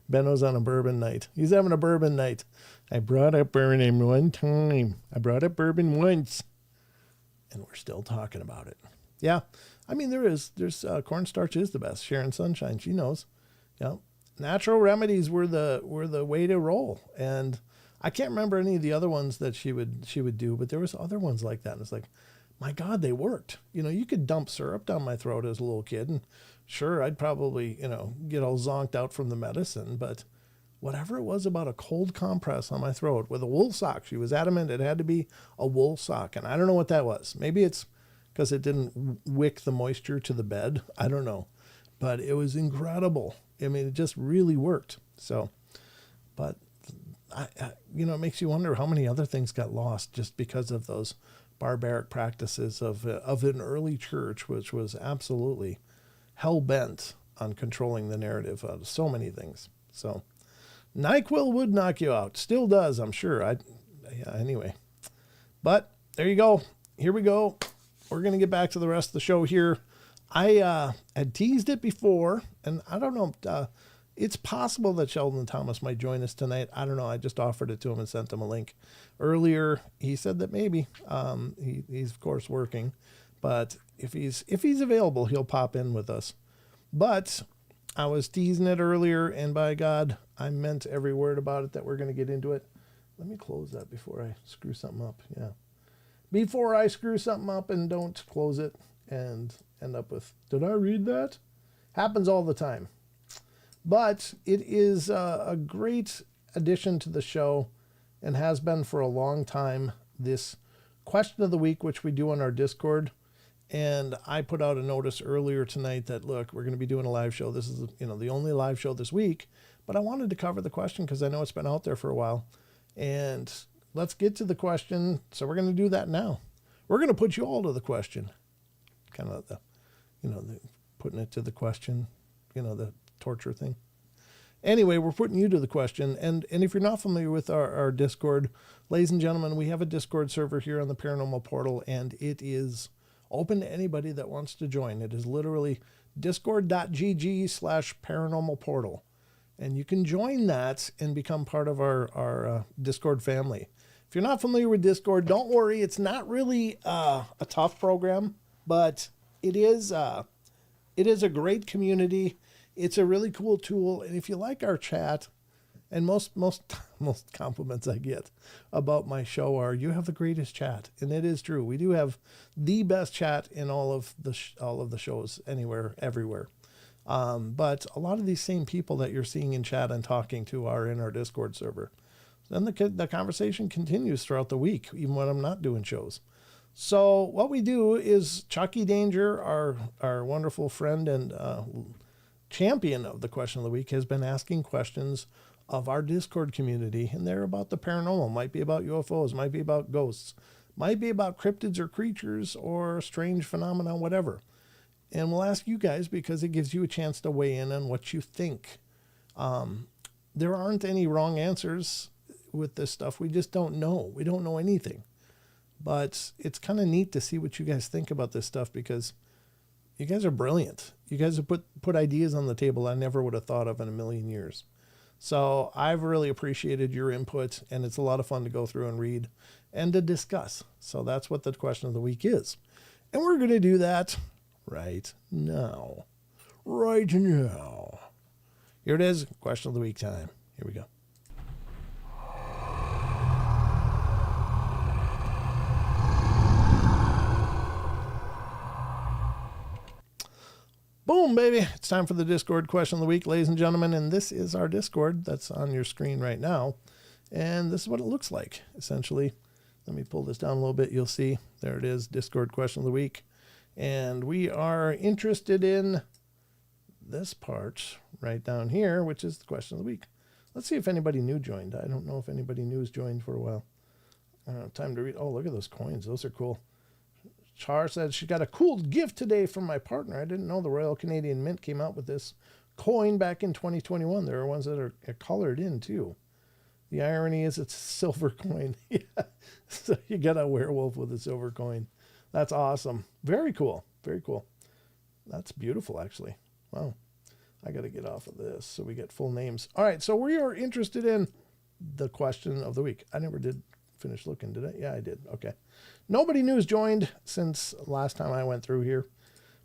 Benno's on a bourbon night. He's having a bourbon night. I brought up bourbon one time. I brought up bourbon once. And we're still talking about it. Yeah. I mean, there's cornstarch is the best. Sharon Sunshine, she knows. Yeah. Natural remedies were the way to roll. And I can't remember any of the other ones that she would do, but there was other ones like that. And it's like, my God, they worked. You could dump syrup down my throat as a little kid, and sure, I'd probably, get all zonked out from the medicine, but whatever it was about a cold compress on my throat with a wool sock, she was adamant it had to be a wool sock, and I don't know what that was. Maybe it's because it didn't wick the moisture to the bed. I don't know, but it was incredible. I mean, it just really worked. So, but, it makes you wonder how many other things got lost just because of those barbaric practices of an early church, which was absolutely hell-bent on controlling the narrative of so many things. So NyQuil would knock you out. Still does, I'm sure. Anyway. But there you go. Here we go. We're going to get back to the rest of the show here. I had teased it before, and I don't know. It's possible that Sheldon Thomas might join us tonight. I don't know. I just offered it to him and sent him a link. Earlier, he said that maybe. He's of course working, but if he's available, he'll pop in with us. But I was teasing it earlier, and by God, I meant every word about it that we're going to get into it. Let me close that before I screw something up. Yeah, before I screw something up and don't close it and end up with, did I read that? Happens all the time. But it is a great addition to the show and has been for a long time, this question of the week, which we do on our Discord. And I put out a notice earlier tonight that, look, we're going to be doing a live show. This is, the only live show this week. But I wanted to cover the question because I know it's been out there for a while. And let's get to the question. So we're going to do that now. We're going to put you all to the question. Kind of the putting it to the question, the torture thing. Anyway, we're putting you to the question. And if you're not familiar with our Discord, ladies and gentlemen, we have a Discord server here on the Paranormal Portal, and it is open to anybody that wants to join. It is literally discord.gg/paranormal portal. And you can join that and become part of our Discord family. If you're not familiar with Discord, don't worry. It's not really a tough program, but it is a great community. It's a really cool tool. And if you like our chat, and most compliments I get about my show are, you have the greatest chat. And it is true. We do have the best chat in all of the shows anywhere, everywhere. But a lot of these same people that you're seeing in chat and talking to are in our Discord server. Then the conversation continues throughout the week, even when I'm not doing shows. So what we do is Chucky Danger, our wonderful friend and champion of the question of the week, has been asking questions of our Discord community, and they're about the paranormal. Might be about UFOs, might be about ghosts, might be about cryptids or creatures or strange phenomena, whatever. And we'll ask you guys because it gives you a chance to weigh in on what you think. There aren't any wrong answers with this stuff. We just don't know. We don't know anything. But it's kind of neat to see what you guys think about this stuff, because you guys are brilliant. You guys have put ideas on the table I never would have thought of in a million years. So I've really appreciated your input, and it's a lot of fun to go through and read and to discuss. So that's what the question of the week is. And we're going to do that right now. Right now. Here it is. Question of the week time. Here we go. Boom, baby. It's time for the Discord question of the week, ladies and gentlemen. And this is our Discord that's on your screen right now. And this is what it looks like, essentially. Let me pull this down a little bit. You'll see. There it is, Discord question of the week. And we are interested in this part right down here, which is the question of the week. Let's see if anybody new joined. I don't know if anybody new has joined for a while. I don't have time to read. Oh, look at those coins. Those are cool. Char said she got a cool gift today from my partner. I didn't know the Royal Canadian Mint came out with this coin back in 2021. There are ones that are colored in too. The irony is it's a silver coin. Yeah. So you got a werewolf with a silver coin. That's awesome. Very cool. Very cool. That's beautiful, actually. Wow. I got to get off of this so we get full names. All right. So we are interested in the question of the week. I never did finish looking, did I? Yeah, I did. Okay. Nobody new has joined since last time I went through here.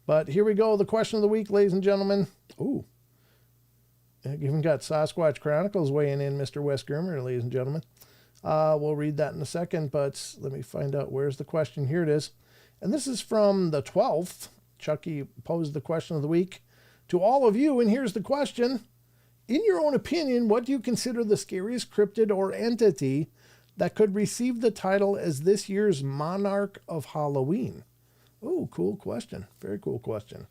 But here we go. The question of the week, ladies and gentlemen. Ooh. I even got Sasquatch Chronicles weighing in, Mr. Wes Grimmer, ladies and gentlemen. We'll read that in a second, but let me find out where's the question. Here it is. And this is from the 12th. Chucky posed the question of the week to all of you, and here's the question. In your own opinion, what do you consider the scariest cryptid or entity that could receive the title as this year's Monarch of Halloween? Oh, cool question. Very cool question.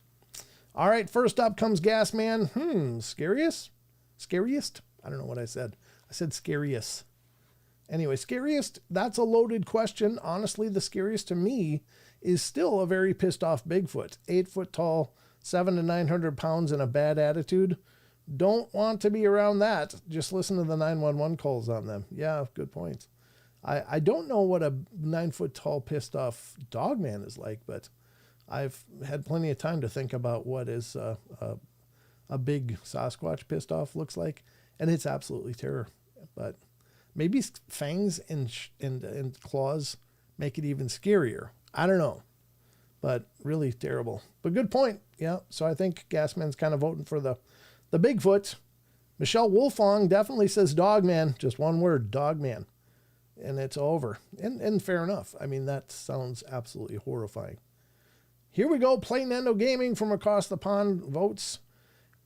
All right, first up comes Gasman. Scariest? Scariest? I don't know what I said. I said scariest. Anyway, scariest, that's a loaded question. Honestly, the scariest to me is still a very pissed off Bigfoot. 8 foot tall, 700 to 900 pounds, and a bad attitude. Don't want to be around that. Just listen to the 911 calls on them. Yeah, good point. I don't know what a 9 foot tall pissed off dog man is like, but I've had plenty of time to think about what is a big Sasquatch pissed off looks like, and it's absolutely terror. But maybe fangs and claws make it even scarier. I don't know, but really terrible. But good point. Yeah, so I think Gasman's kind of voting for the Bigfoot. Michelle Wolfong definitely says Dogman. Just one word, Dogman. And it's over. And fair enough. I mean, that sounds absolutely horrifying. Here we go. Plain Endo Gaming from across the pond votes.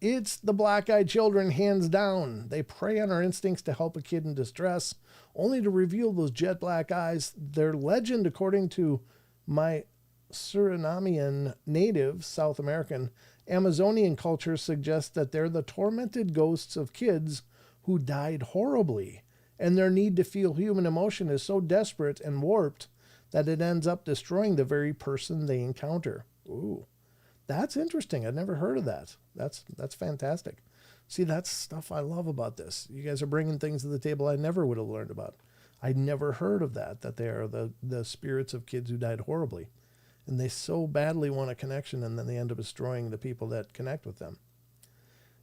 It's the Black-Eyed Children, hands down. They prey on our instincts to help a kid in distress, only to reveal those jet black eyes. Their legend, according to my Surinamian native South American Amazonian culture, suggests that they're the tormented ghosts of kids who died horribly, and their need to feel human emotion is so desperate and warped that it ends up destroying the very person they encounter. Ooh, that's interesting. I've never heard of that. That's fantastic. See, that's stuff I love about this. You guys are bringing things to the table I never would have learned about. I never heard of that they are the spirits of kids who died horribly. And they so badly want a connection, and then they end up destroying the people that connect with them.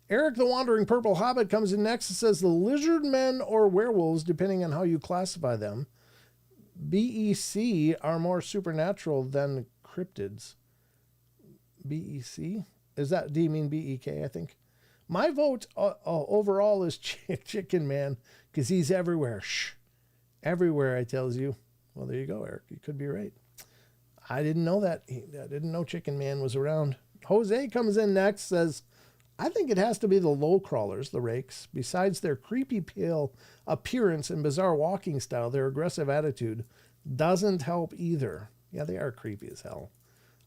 Eric the Wandering Purple Hobbit comes in next and says the lizard men or werewolves, depending on how you classify them, BEC are more supernatural than cryptids. BEC? Do you mean BEK, I think? My vote overall is Chicken Man, because he's everywhere. Shh. Everywhere, I tells you. Well, there you go, Eric. You could be right. I didn't know that. I didn't know Chicken Man was around. Jose comes in next, says, I think it has to be the low crawlers, the rakes. Besides their creepy pale appearance and bizarre walking style, their aggressive attitude doesn't help either. Yeah, they are creepy as hell.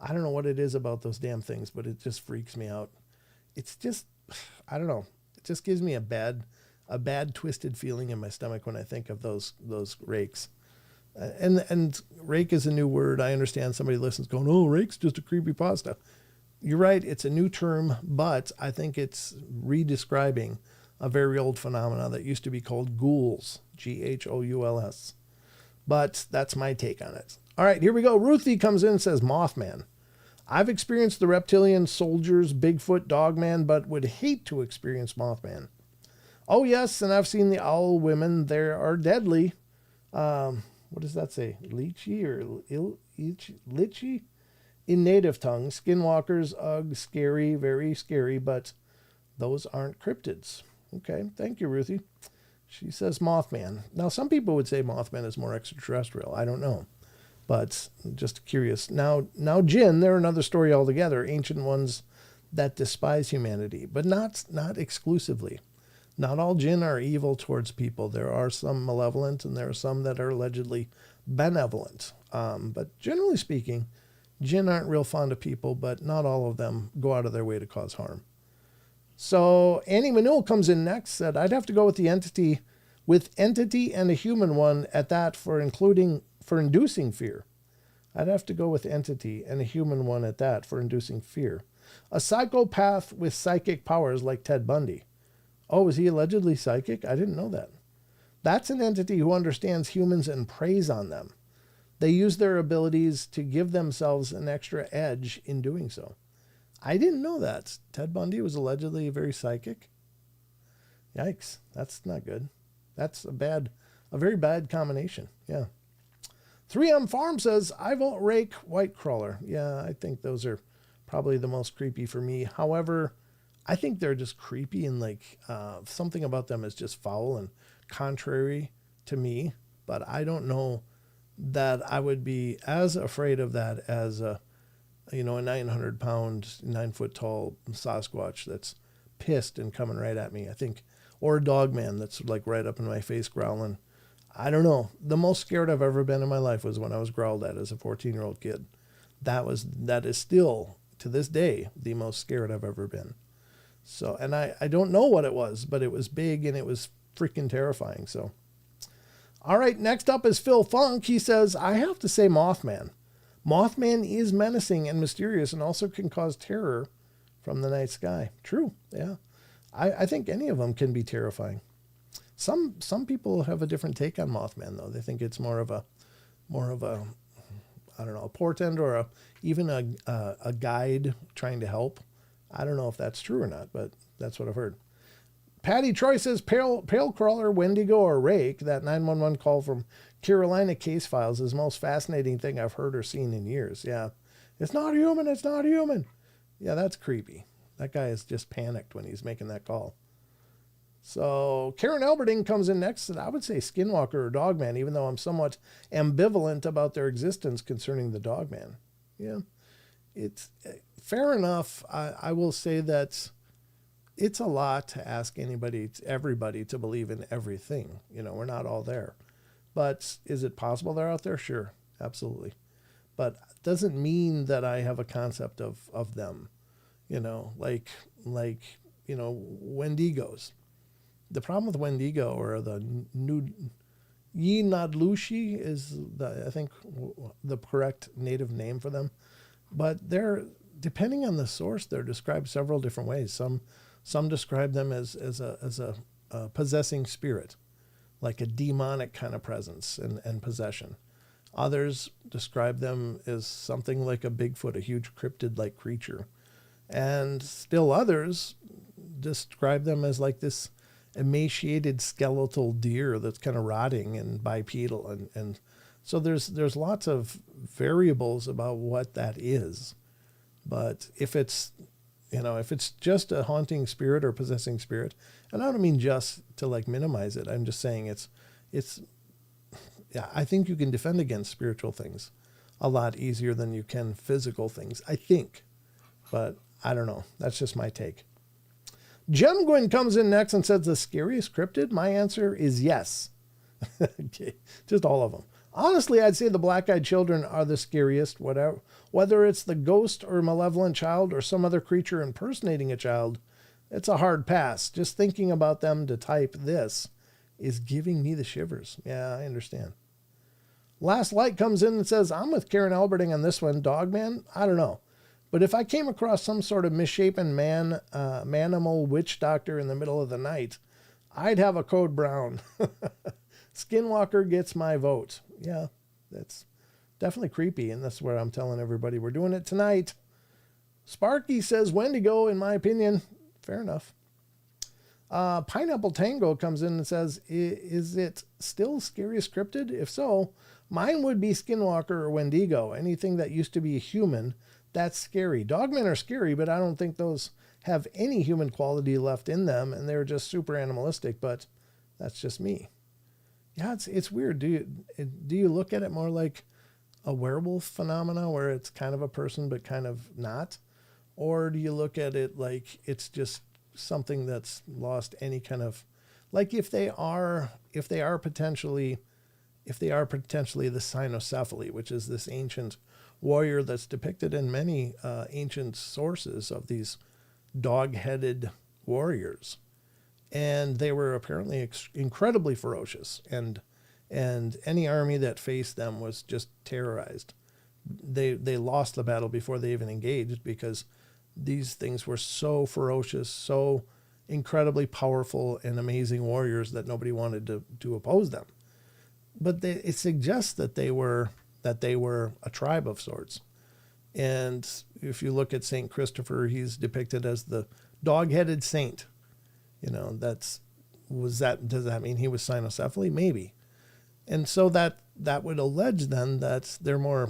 I don't know what it is about those damn things, but it just freaks me out. It's just, I don't know. It just gives me a bad twisted feeling in my stomach when I think of those rakes. And rake is a new word. I understand somebody listens going, oh, rake's just a creepypasta. You're right. It's a new term, but I think it's redescribing a very old phenomena that used to be called ghouls, Ghouls. But that's my take on it. All right, here we go. Ruthie comes in and says Mothman. I've experienced the reptilian soldiers, Bigfoot, Dogman, but would hate to experience Mothman. Oh, yes, and I've seen the owl women. They are deadly. What does that say? Lychee or Lychee? In native tongue, skinwalkers, ugh, scary, very scary, but those aren't cryptids. Okay, thank you, Ruthie. She says Mothman. Now, some people would say Mothman is more extraterrestrial. I don't know, but just curious. Now, jinn, they're another story altogether. Ancient ones that despise humanity, but not exclusively. Not all jinn are evil towards people. There are some malevolent, and there are some that are allegedly benevolent. But generally speaking, jinn aren't real fond of people, but not all of them go out of their way to cause harm. So Annie Manul comes in next, said, I'd have to go with entity and a human one at that for inducing fear. I'd have to go with entity and a human one at that for inducing fear. A psychopath with psychic powers like Ted Bundy. Oh, is he allegedly psychic? I didn't know that. That's an entity who understands humans and preys on them. They use their abilities to give themselves an extra edge in doing so. I didn't know that. Ted Bundy was allegedly very psychic. Yikes. That's not good. That's a very bad combination. Yeah. 3M Farm says, I vote rake, white crawler. Yeah, I think those are probably the most creepy for me. However, I think they're just creepy and something about them is just foul and contrary to me. But I don't know that I would be as afraid of that as a 900-pound, 9-foot-tall Sasquatch that's pissed and coming right at me. I think, or a dog man that's like right up in my face growling. I don't know. The most scared I've ever been in my life was when I was growled at as a 14-year-old kid. That is still to this day the most scared I've ever been. So, and I don't know what it was, but it was big and it was freaking terrifying. So, all right, next up is Phil Funk. He says, I have to say Mothman. Mothman is menacing and mysterious and also can cause terror from the night sky. True, yeah. I think any of them can be terrifying. Some people have a different take on Mothman, though. They think it's more of a I don't know, a portent or even a guide trying to help. I don't know if that's true or not, but that's what I've heard. Patty Troy says pale crawler, Wendigo, or rake. That 911 call from Carolina case files is the most fascinating thing I've heard or seen in years. Yeah. It's not human. It's not human. Yeah, that's creepy. That guy is just panicked when he's making that call. So Karen Elberding comes in next, and I would say Skinwalker or Dogman, even though I'm somewhat ambivalent about their existence concerning the Dogman. Yeah, it's fair enough. I will say that it's a lot to ask everybody to believe in everything. We're not all there. But is it possible they're out there? Sure, absolutely. But it doesn't mean that I have a concept of them. Like Wendigos. The problem with Wendigo or the Yinadlushi is I think the correct native name for them. But they're, depending on the source, they're described several different ways. Some describe them as a possessing spirit, like a demonic kind of presence and possession. Others describe them as something like a Bigfoot, a huge cryptid-like creature. And still others describe them as like this emaciated skeletal deer that's kind of rotting and bipedal. And so there's lots of variables about what that is. But if it's just a haunting spirit or possessing spirit, and I don't mean just to like minimize it, I'm just saying yeah, I think you can defend against spiritual things a lot easier than you can physical things, I think. But I don't know. That's just my take. Jem Gwyn comes in next and says, the scariest cryptid? My answer is yes. Okay, just all of them. Honestly, I'd say the black-eyed children are the scariest, whether it's the ghost or malevolent child or some other creature impersonating a child, it's a hard pass. Just thinking about them to type this is giving me the shivers. Yeah, I understand. Last Light comes in and says, I'm with Karen Alberting on this one. Dogman? I don't know. But if I came across some sort of misshapen manimal witch doctor in the middle of the night, I'd have a code brown. Skinwalker gets my vote. Yeah, that's definitely creepy, and that's where I'm telling everybody we're doing it tonight. Sparky says Wendigo, in my opinion. Fair enough. Pineapple Tango comes in and says, is it still scariest cryptid? If so, mine would be Skinwalker or Wendigo. Anything that used to be a human, that's scary. Dogmen are scary, but I don't think those have any human quality left in them, and they're just super animalistic, but that's just me. Yeah, it's weird. Do you look at it more like a werewolf phenomena where it's kind of a person but kind of not? Or do you look at it like it's just something that's lost any kind of, like if they are potentially the cynocephaly, which is this ancient warrior that's depicted in many ancient sources of these dog-headed warriors. And they were apparently incredibly ferocious, and any army that faced them was just terrorized. They lost the battle before they even engaged because these things were so ferocious, so incredibly powerful and amazing warriors that nobody wanted to oppose them. But it suggests that they were a tribe of sorts. And if you look at Saint Christopher, he's depicted as the dog-headed saint. Does that mean he was cynocephaly? Maybe. And so that would allege then that they're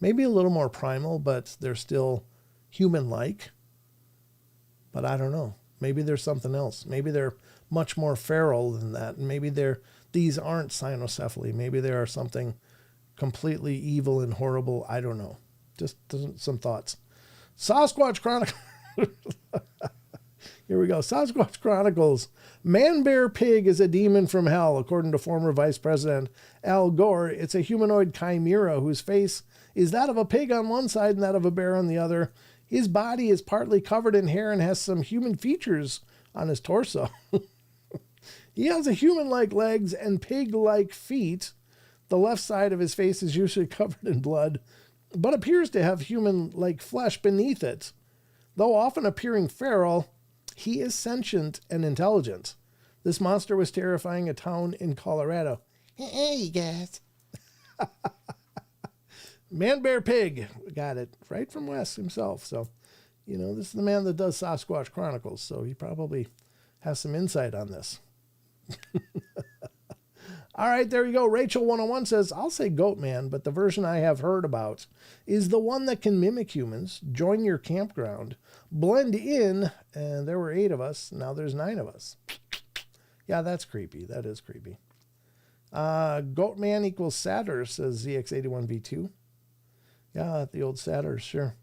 maybe a little more primal, but they're still human-like. But I don't know. Maybe there's something else. Maybe they're much more feral than that. And maybe these aren't cynocephaly. Maybe they are something completely evil and horrible. I don't know. Just some thoughts. Sasquatch Chronicles. Here we go. Sasquatch Chronicles. Man Bear Pig is a demon from hell, according to former Vice President Al Gore. It's a humanoid chimera whose face is that of a pig on one side and that of a bear on the other. His body is partly covered in hair and has some human features on his torso. He has a human-like legs and pig-like feet. The left side of his face is usually covered in blood, but appears to have human-like flesh beneath it. Though often appearing feral, he is sentient and intelligent. This monster was terrifying a town in Colorado. Hey, guys. Man Bear Pig. Got it. Right from Wes himself. So, this is the man that does Sasquatch Chronicles. So he probably has some insight on this. All right, there you go. Rachel 101 says, I'll say Goat Man, but the version I have heard about is the one that can mimic humans, join your campground, blend in, and there were 8 of us. Now there's 9 of us. Yeah, that's creepy. That is creepy. Goat Man equals Satyr, says ZX81V2. Yeah, the old Satyr, sure.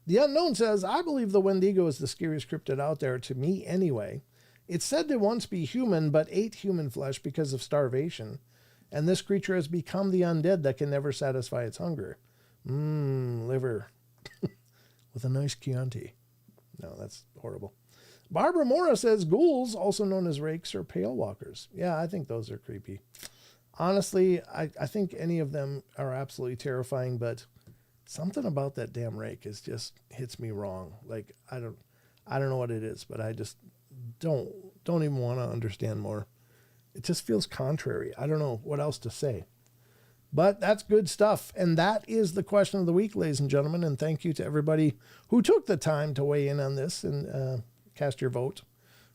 The Unknown says, I believe the Wendigo is the scariest cryptid out there, to me anyway. It's said to once be human, but ate human flesh because of starvation. And this creature has become the undead that can never satisfy its hunger. Liver. With a nice Chianti. No, that's horrible. Barbara Mora says, ghouls, also known as rakes, are pale walkers. Yeah, I think those are creepy. Honestly, I think any of them are absolutely terrifying, but something about that damn rake just hits me wrong. Like, I don't know what it is, but I just don't even want to understand more. It just feels contrary. I don't know what else to say. But that's good stuff. And that is the question of the week, ladies and gentlemen. And thank you to everybody who took the time to weigh in on this and cast your vote.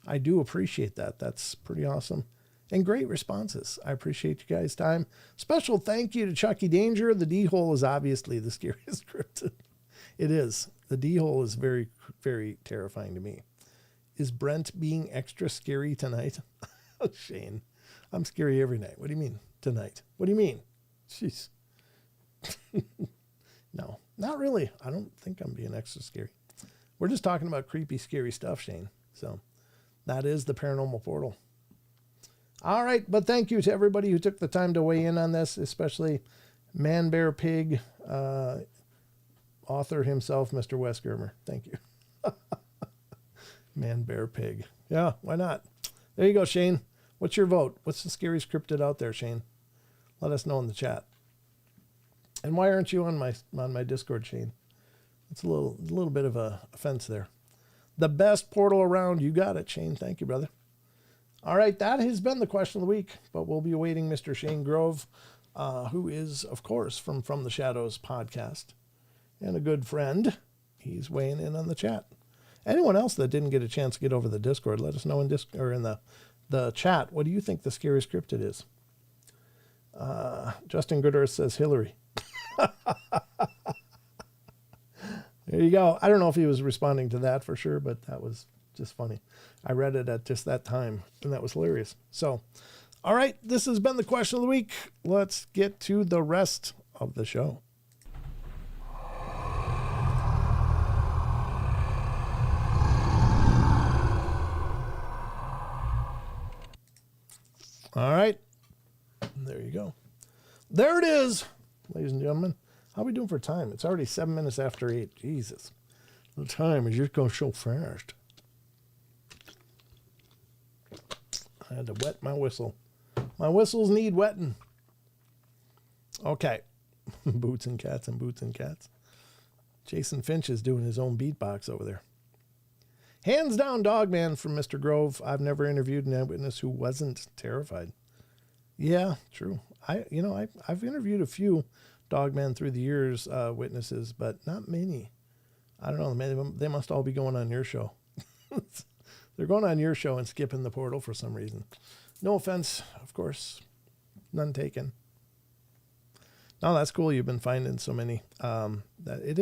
I do appreciate that. That's pretty awesome. And great responses. I appreciate you guys' time. Special thank you to Chucky Danger. The D-hole is obviously the scariest cryptid. It is. The D-hole is very, very terrifying to me. Is Brent being extra scary tonight? Shane, I'm scary every night. What do you mean tonight? What do you mean? Jeez. No, not really. I don't think I'm being extra scary. We're just talking about creepy, scary stuff, Shane. So that is the Paranormal Portal. All right, but thank you to everybody who took the time to weigh in on this, especially Man Bear Pig, author himself, Mr. Wes Germer. Thank you. Man Bear Pig. Yeah, why not? There you go, Shane. What's your vote? What's the scariest cryptid out there, Shane? Let us know in the chat. And why aren't you on my Discord, Shane? It's a little bit of a offense there. The best portal around. You got it, Shane. Thank you, brother. All right, that has been the question of the week, but we'll be awaiting Mr. Shane Grove, who is, of course, from the Shadows podcast and a good friend. He's weighing in on the chat. Anyone else that didn't get a chance to get over the Discord, let us know in the chat. What do you think the scariest cryptid is? Justin Goodearth says Hillary. There you go. I don't know if he was responding to that for sure, but that was just funny. I read it at just that time, and that was hilarious. So, all right, this has been the question of the week. Let's get to the rest of the show. All right. There you go. There it is, ladies and gentlemen. How are we doing for time? It's already 7 minutes after 8. Jesus. The time is just going so fast. I had to wet my whistle. My whistles need wetting. Okay. Boots and cats and boots and cats. Jason Finch is doing his own beatbox over there. Hands down Dogman from Mr. Grove. I've never interviewed an eyewitness who wasn't terrified. Yeah, true. I've interviewed a few Dogman through the years, witnesses, but not many. I don't know. They must all be going on your show. They're going on your show and skipping the portal for some reason. No offense, of course. None taken. No, that's cool. You've been finding so many. That it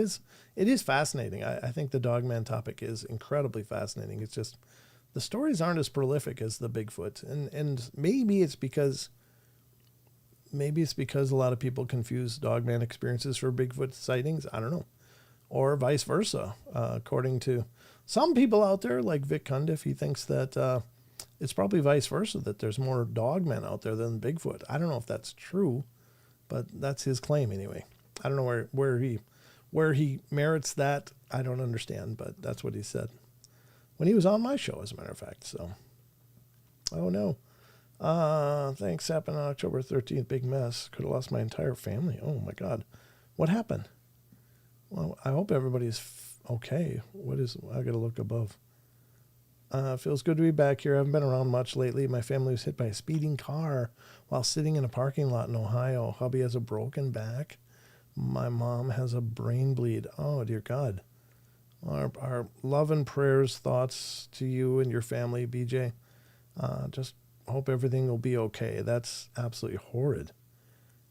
is fascinating. I think the Dogman topic is incredibly fascinating. It's just the stories aren't as prolific as the Bigfoot, and maybe it's because a lot of people confuse Dogman experiences for Bigfoot sightings. I don't know, or vice versa. According to some people out there, like Vic Cundiff, he thinks that it's probably vice versa, that there's more Dogmen out there than Bigfoot. I don't know if that's true, but that's his claim anyway. I don't know where he merits that. I don't understand, but that's what he said when he was on my show, as a matter of fact. So, oh no. Thanks. Happened on October 13th. Big mess. Could have lost my entire family. Oh my God. What happened? Well, I hope everybody's okay. I gotta look above. Feels good to be back here. I haven't been around much lately. My family was hit by a speeding car while sitting in a parking lot in Ohio. Hubby has a broken back. My mom has a brain bleed. Oh, dear God. Our love and prayers, thoughts to you and your family, BJ. Just hope everything will be okay. That's absolutely horrid.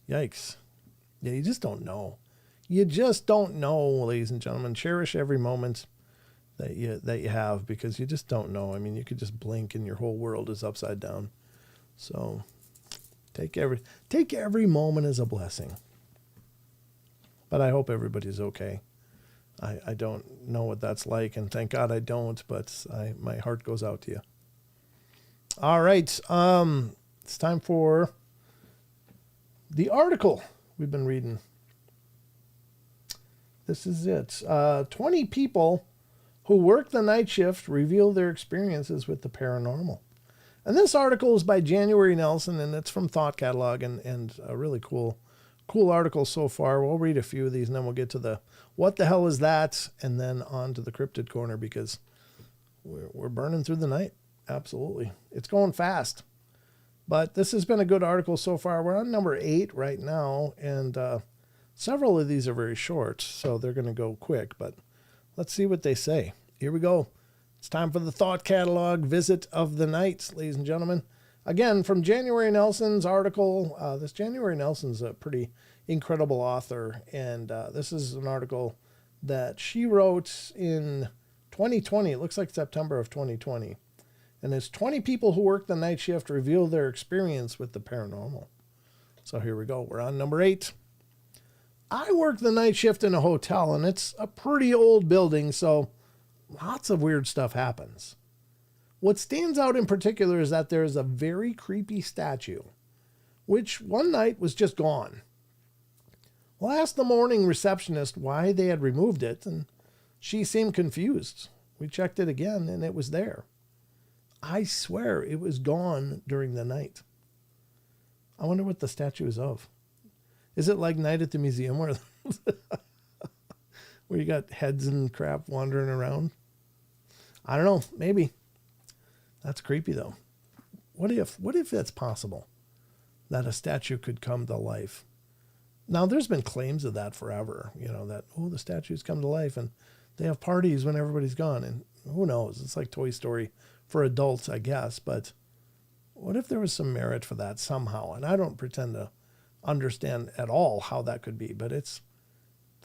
Yikes. Yeah, you just don't know. You just don't know, ladies and gentlemen. Cherish every moment that you have, because you just don't know. I mean, you could just blink and your whole world is upside down. So take every moment as a blessing. But I hope everybody's okay. I don't know what that's like, and thank God I don't, but my heart goes out to you. All right. It's time for the article we've been reading. This is it. 20 people who work the night shift reveal their experiences with the paranormal. And this article is by January Nelson, and it's from Thought Catalog, and a really cool article so far. We'll read a few of these, and then we'll get to the what the hell is that, and then on to the cryptid corner, because we're burning through the night. Absolutely. It's going fast. But this has been a good article so far. We're on number 8 right now, and several of these are very short, so they're going to go quick. But let's see what they say. Here we go. It's time for the Thought Catalog Visit of the Night, ladies and gentlemen. Again, from January Nelson's article. This January Nelson's a pretty incredible author, and this is an article that she wrote in 2020. It looks like September of 2020. And it's 20 people who work the night shift reveal their experience with the paranormal. So here we go. We're on number 8. I work the night shift in a hotel, and it's a pretty old building, so lots of weird stuff happens. What stands out in particular is that there is a very creepy statue, which one night was just gone. Well, I asked the morning receptionist why they had removed it, and she seemed confused. We checked it again, and it was there. I swear it was gone during the night. I wonder what the statue is of. Is it like Night at the Museum where you got heads and crap wandering around? I don't know. Maybe. That's creepy, though. What if that's possible? That a statue could come to life. Now, there's been claims of that forever. That, the statues come to life and they have parties when everybody's gone. And who knows? It's like Toy Story for adults, I guess. But what if there was some merit for that somehow? And I don't pretend to understand at all how that could be, but it's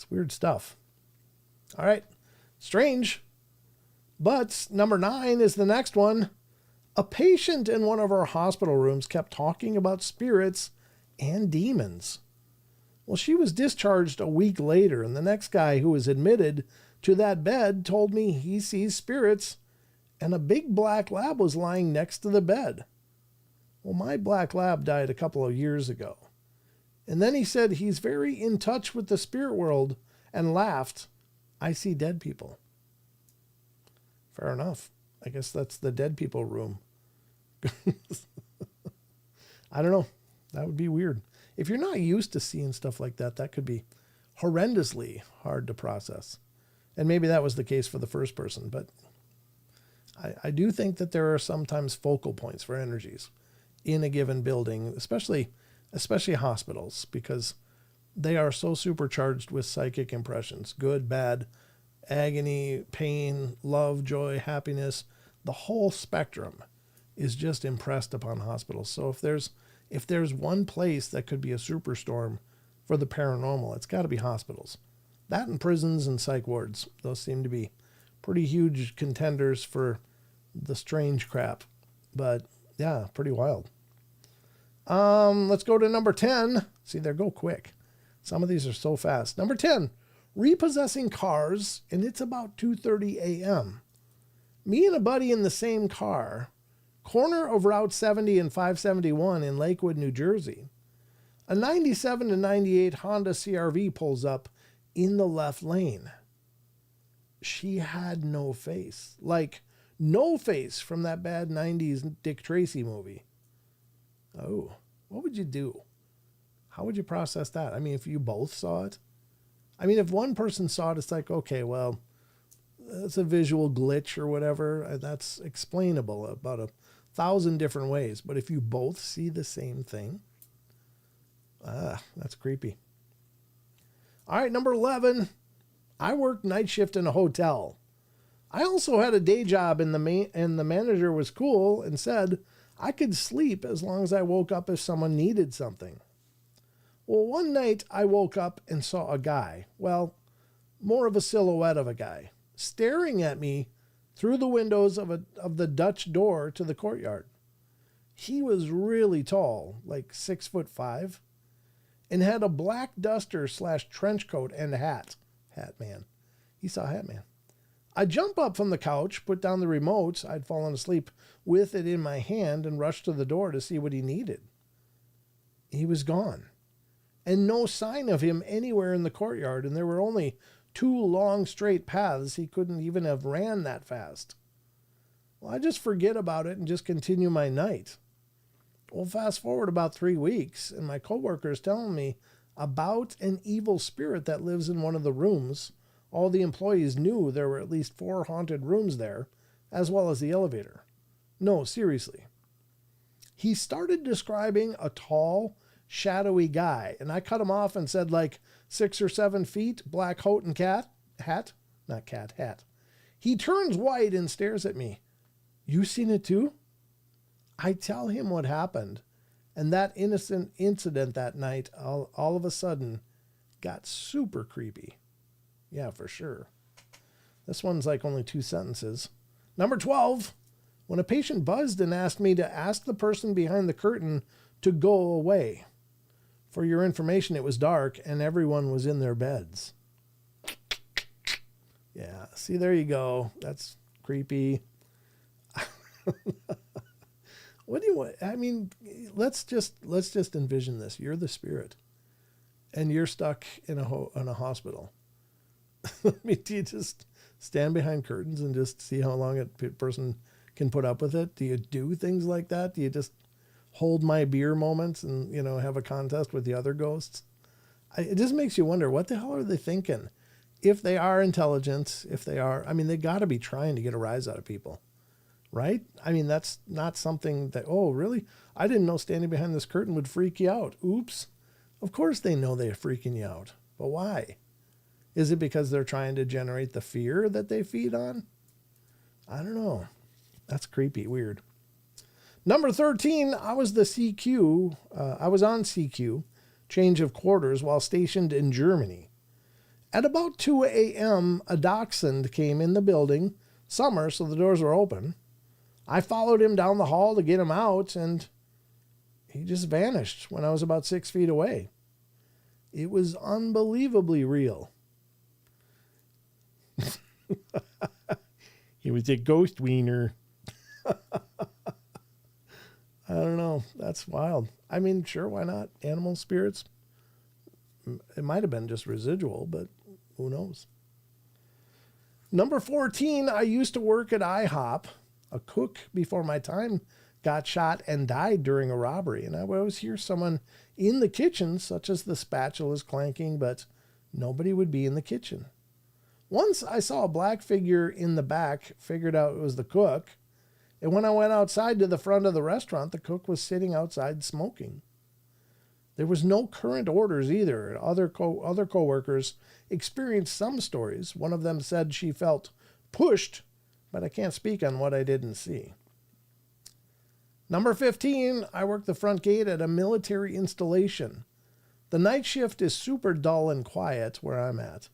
weird stuff. All right. Strange. But number 9 is the next one. A patient in one of our hospital rooms kept talking about spirits and demons. Well, she was discharged a week later, and the next guy who was admitted to that bed told me he sees spirits, and a big black lab was lying next to the bed. Well, my black lab died a couple of years ago. And then he said he's very in touch with the spirit world and laughed. I see dead people. Fair enough. I guess that's the dead people room. I don't know. That would be weird. If you're not used to seeing stuff like that, that could be horrendously hard to process. And maybe that was the case for the first person, but I do think that there are sometimes focal points for energies in a given building, especially hospitals, because they are so supercharged with psychic impressions, good, bad, agony, pain, love, joy, happiness. The whole spectrum is just impressed upon hospitals. So if there's one place that could be a superstorm for the paranormal, it's got to be hospitals. That and prisons and psych wards. Those seem to be pretty huge contenders for the strange crap. But yeah, pretty wild. Let's go to number 10. See, they go quick. Some of these are so fast. Number 10, repossessing cars, and it's about 2:30 a.m. Me and a buddy in the same car, corner of Route 70 and 571 in Lakewood, New Jersey. A 97 to 98 Honda CRV pulls up in the left lane. She had no face. Like, no face from that bad 90s Dick Tracy movie. Oh, what would you do? How would you process that? I mean, if you both saw it? I mean, if one person saw it, it's like, okay, well, it's a visual glitch or whatever. That's explainable about 1,000 different ways. But if you both see the same thing, that's creepy. All right, number 11. I worked night shift in a hotel. I also had a day job, and the manager was cool and said I could sleep as long as I woke up if someone needed something. Well, one night I woke up and saw a guy, well, more of a silhouette of a guy, staring at me through the windows of the Dutch door to the courtyard. He was really tall, like 6'5", and had a black duster / trench coat and a hat. Hat man. He saw Hat Man. I jump up from the couch, put down the remote. I'd fallen asleep with it in my hand and rushed to the door to see what he needed. He was gone. And no sign of him anywhere in the courtyard, and there were only 2 long straight paths. He couldn't even have ran that fast. Well, I just forget about it and just continue my night. Well, fast forward about 3 weeks, and my coworker is telling me about an evil spirit that lives in one of the rooms. All the employees knew there were at least 4 haunted rooms there, as well as the elevator. No, seriously. He started describing a tall, shadowy guy, and I cut him off and said like 6 or 7 feet, black coat and hat. He turns white and stares at me. You seen it too? I tell him what happened, and that innocent incident that night all of a sudden got super creepy. Yeah, for sure. This one's like only 2 sentences. Number 12, when a patient buzzed and asked me to ask the person behind the curtain to go away. For your information, it was dark and everyone was in their beds. Yeah, see, there you go. That's creepy. What do you want? I mean, let's just envision this. You're the spirit, and you're stuck in a hospital. I mean, do you just stand behind curtains and just see how long a person can put up with it? Do you do things like that? Do you just hold my beer moments and, have a contest with the other ghosts? It just makes you wonder, what the hell are they thinking? If they are intelligent, they got to be trying to get a rise out of people, right? I mean, that's not something that, oh, really? I didn't know standing behind this curtain would freak you out. Oops. Of course they know they're freaking you out, but why? Is it because they're trying to generate the fear that they feed on? I don't know. That's creepy, weird. Number 13, I was on CQ, change of quarters, while stationed in Germany. At about 2 a.m., a dachshund came in the building, summer, so the doors were open. I followed him down the hall to get him out, and he just vanished when I was about 6 feet away. It was unbelievably real. He was a ghost wiener. I don't know. That's wild. I mean, sure, why not? Animal spirits. It might have been just residual, but who knows? Number 14, I used to work at IHOP, a cook before my time got shot and died during a robbery. And I would always hear someone in the kitchen, such as the spatulas clanking, but nobody would be in the kitchen. Once I saw a black figure in the back, figured out it was the cook. And when I went outside to the front of the restaurant, the cook was sitting outside smoking. There was no current orders either. Other coworkers experienced some stories. One of them said she felt pushed, but I can't speak on what I didn't see. Number 15, I work the front gate at a military installation. The night shift is super dull and quiet where I'm at.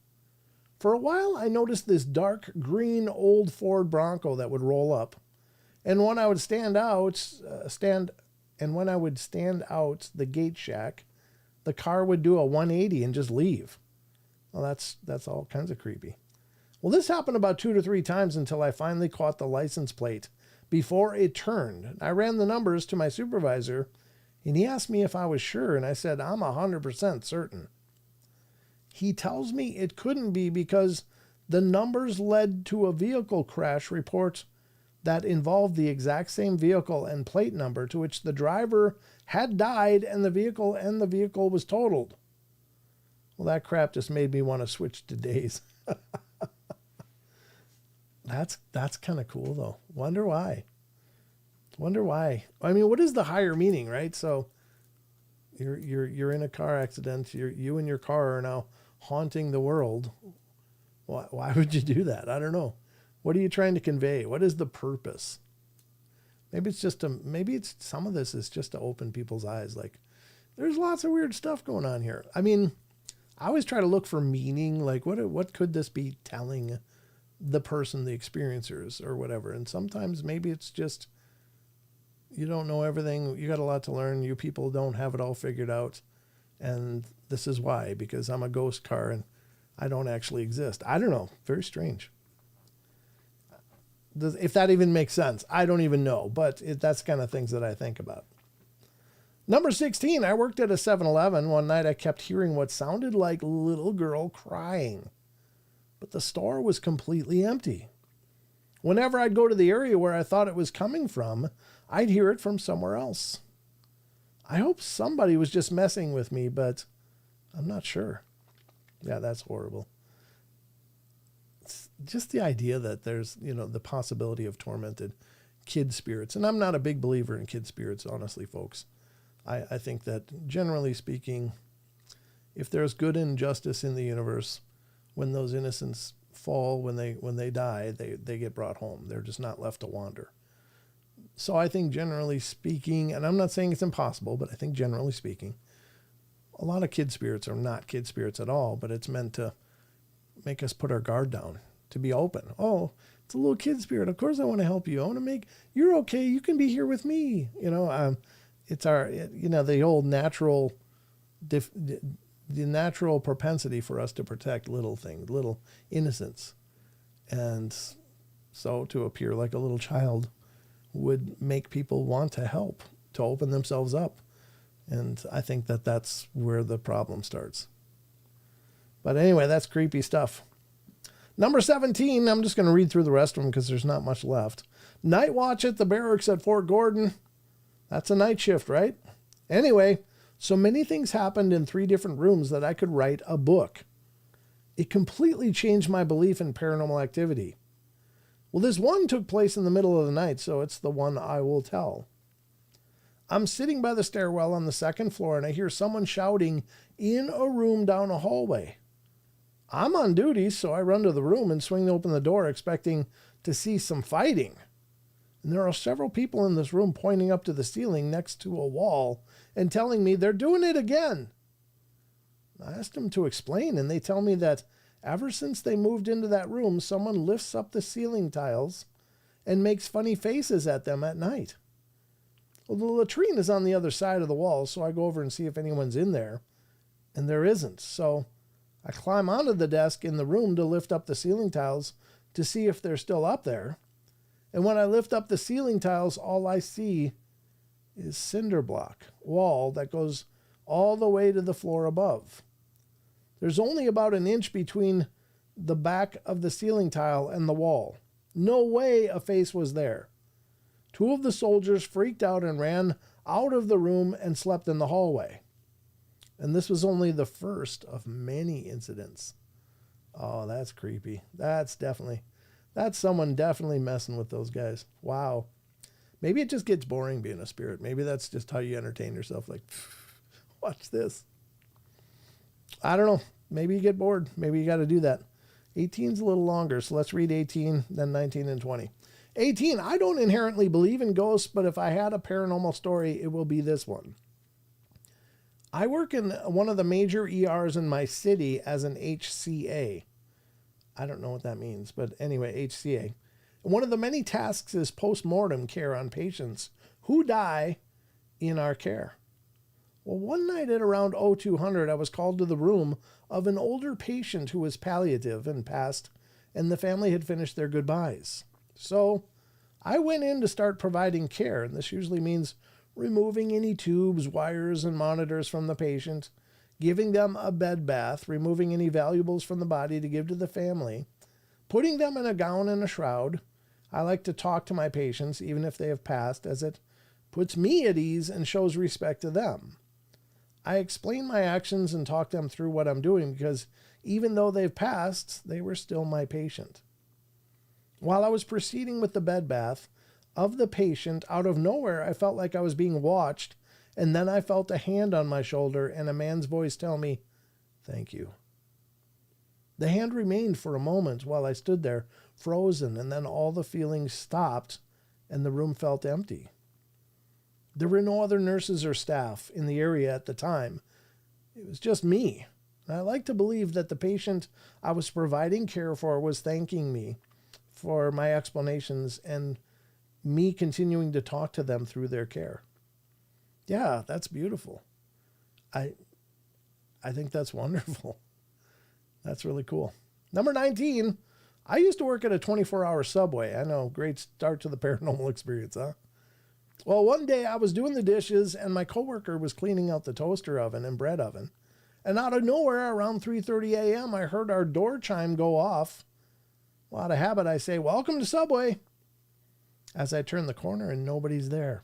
For a while, I noticed this dark green old Ford Bronco that would roll up. And when I would stand out the gate shack, the car would do a 180 and just leave. Well, that's all kinds of creepy. Well, this happened about 2 to 3 times until I finally caught the license plate before it turned. I ran the numbers to my supervisor, and he asked me if I was sure, and I said, I'm 100% certain. He tells me it couldn't be because the numbers led to a vehicle crash report that involved the exact same vehicle and plate number, to which the driver had died and the vehicle was totaled. Well, that crap just made me want to switch to days. That's kind of cool though. Wonder why. I mean, what is the higher meaning, right? So you're in a car accident. You and your car are now haunting the world. Why would you do that? I don't know. What are you trying to convey? What is the purpose? Maybe it's some of this is just to open people's eyes. Like, there's lots of weird stuff going on here. I mean, I always try to look for meaning. Like, what could this be telling the person, the experiencers, or whatever? And sometimes maybe it's just, you don't know everything. You got a lot to learn. You people don't have it all figured out. And this is why, because I'm a ghost car and I don't actually exist. I don't know. Very strange. If that even makes sense, I don't even know, but that's kind of things that I think about. Number 16, I worked at a 7-Eleven. One night I kept hearing what sounded like a little girl crying, but the store was completely empty. Whenever I'd go to the area where I thought it was coming from, I'd hear it from somewhere else. I hope somebody was just messing with me, but I'm not sure. Yeah, that's horrible. just the idea that there's, the possibility of tormented kid spirits. And I'm not a big believer in kid spirits, honestly, folks. I think that generally speaking, if there's good and justice in the universe, when those innocents fall, when they die, they get brought home. They're just not left to wander. So I think generally speaking, and I'm not saying it's impossible, but I think generally speaking, a lot of kid spirits are not kid spirits at all, but it's meant to make us put our guard down, to be open. Oh, it's a little kid spirit. Of course I want to help you. I want to make, you're okay. You can be here with me. It's the old natural, the natural propensity for us to protect little things, little innocents. And so to appear like a little child would make people want to help, to open themselves up. And I think that that's where the problem starts. But anyway, that's creepy stuff. Number 17, I'm just going to read through the rest of them because there's not much left. Night watch at the barracks at Fort Gordon. That's a night shift, right? Anyway, so many things happened in 3 different rooms that I could write a book. It completely changed my belief in paranormal activity. Well, this one took place in the middle of the night, so it's the one I will tell. I'm sitting by the stairwell on the 2nd floor, and I hear someone shouting in a room down a hallway. I'm on duty, so I run to the room and swing open the door, expecting to see some fighting. And there are several people in this room pointing up to the ceiling next to a wall and telling me they're doing it again. I asked them to explain, and they tell me that ever since they moved into that room, someone lifts up the ceiling tiles and makes funny faces at them at night. Well, the latrine is on the other side of the wall, so I go over and see if anyone's in there, and there isn't. So I climb onto the desk in the room to lift up the ceiling tiles to see if they're still up there. And when I lift up the ceiling tiles, all I see is cinder block wall that goes all the way to the floor above. There's only about an inch between the back of the ceiling tile and the wall. No way a face was there. 2 of the soldiers freaked out and ran out of the room and slept in the hallway. And this was only the first of many incidents. Oh, that's creepy. That's someone definitely messing with those guys. Wow. Maybe it just gets boring being a spirit. Maybe that's just how you entertain yourself. Like, watch this. I don't know. Maybe you get bored. Maybe you got to do that. 18's a little longer, so let's read 18, then 19 and 20. 18, I don't inherently believe in ghosts, but if I had a paranormal story, it will be this one. I work in one of the major ERs in my city as an HCA. I don't know what that means, but anyway, HCA. One of the many tasks is post-mortem care on patients who die in our care. Well, one night at around 0200, I was called to the room of an older patient who was palliative and passed, and the family had finished their goodbyes. So I went in to start providing care, and this usually means removing any tubes, wires, and monitors from the patient, giving them a bed bath, removing any valuables from the body to give to the family, putting them in a gown and a shroud. I like to talk to my patients, even if they have passed, as it puts me at ease and shows respect to them. I explain my actions and talk them through what I'm doing because even though they've passed, they were still my patient. While I was proceeding with the bed bath of the patient, out of nowhere, I felt like I was being watched, and then I felt a hand on my shoulder and a man's voice tell me, "Thank you." The hand remained for a moment while I stood there, frozen, and then all the feelings stopped and the room felt empty. There were no other nurses or staff in the area at the time. It was just me. And I like to believe that the patient I was providing care for was thanking me for my explanations and me continuing to talk to them through their care. Yeah, that's beautiful. I think that's wonderful. That's really cool. Number 19, I used to work at a 24-hour Subway. I know, great start to the paranormal experience, huh? Well, one day I was doing the dishes and my coworker was cleaning out the toaster oven and bread oven. And out of nowhere, around 3:30 a.m., I heard our door chime go off. Well, out of habit, I say, "Welcome to Subway." As I turn the corner and nobody's there.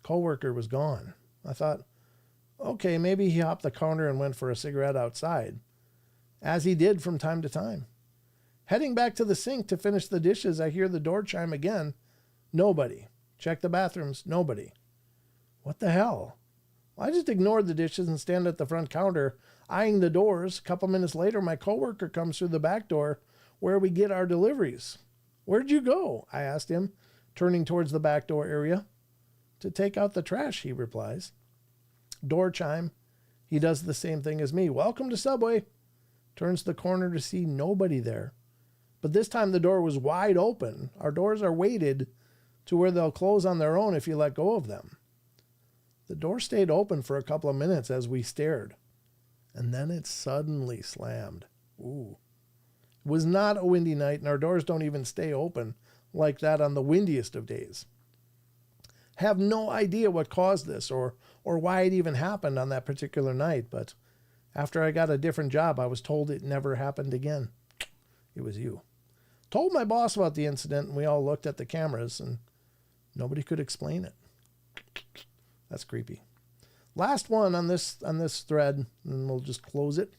Coworker was gone. I thought, okay, maybe he hopped the counter and went for a cigarette outside, as he did from time to time. Heading back to the sink to finish the dishes, I hear the door chime again. Nobody. Check the bathrooms. Nobody. What the hell? Well, I just ignored the dishes and stand at the front counter, eyeing the doors. A couple minutes later, my coworker comes through the back door where we get our deliveries. Where'd you go? I asked him, turning towards the back door area. To take out the trash, he replies. Door chime. He does the same thing as me. Welcome to Subway. Turns the corner to see nobody there. But this time the door was wide open. Our doors are weighted to where they'll close on their own if you let go of them. The door stayed open for a couple of minutes as we stared. And then it suddenly slammed. Ooh. It was not a windy night, and our doors don't even stay open like that on the windiest of days. Have no idea what caused this or why it even happened on that particular night, but after I got a different job, I was told it never happened again. It was you. Told my boss about the incident, and we all looked at the cameras, and nobody could explain it. That's creepy. Last one on this thread, and we'll just close it.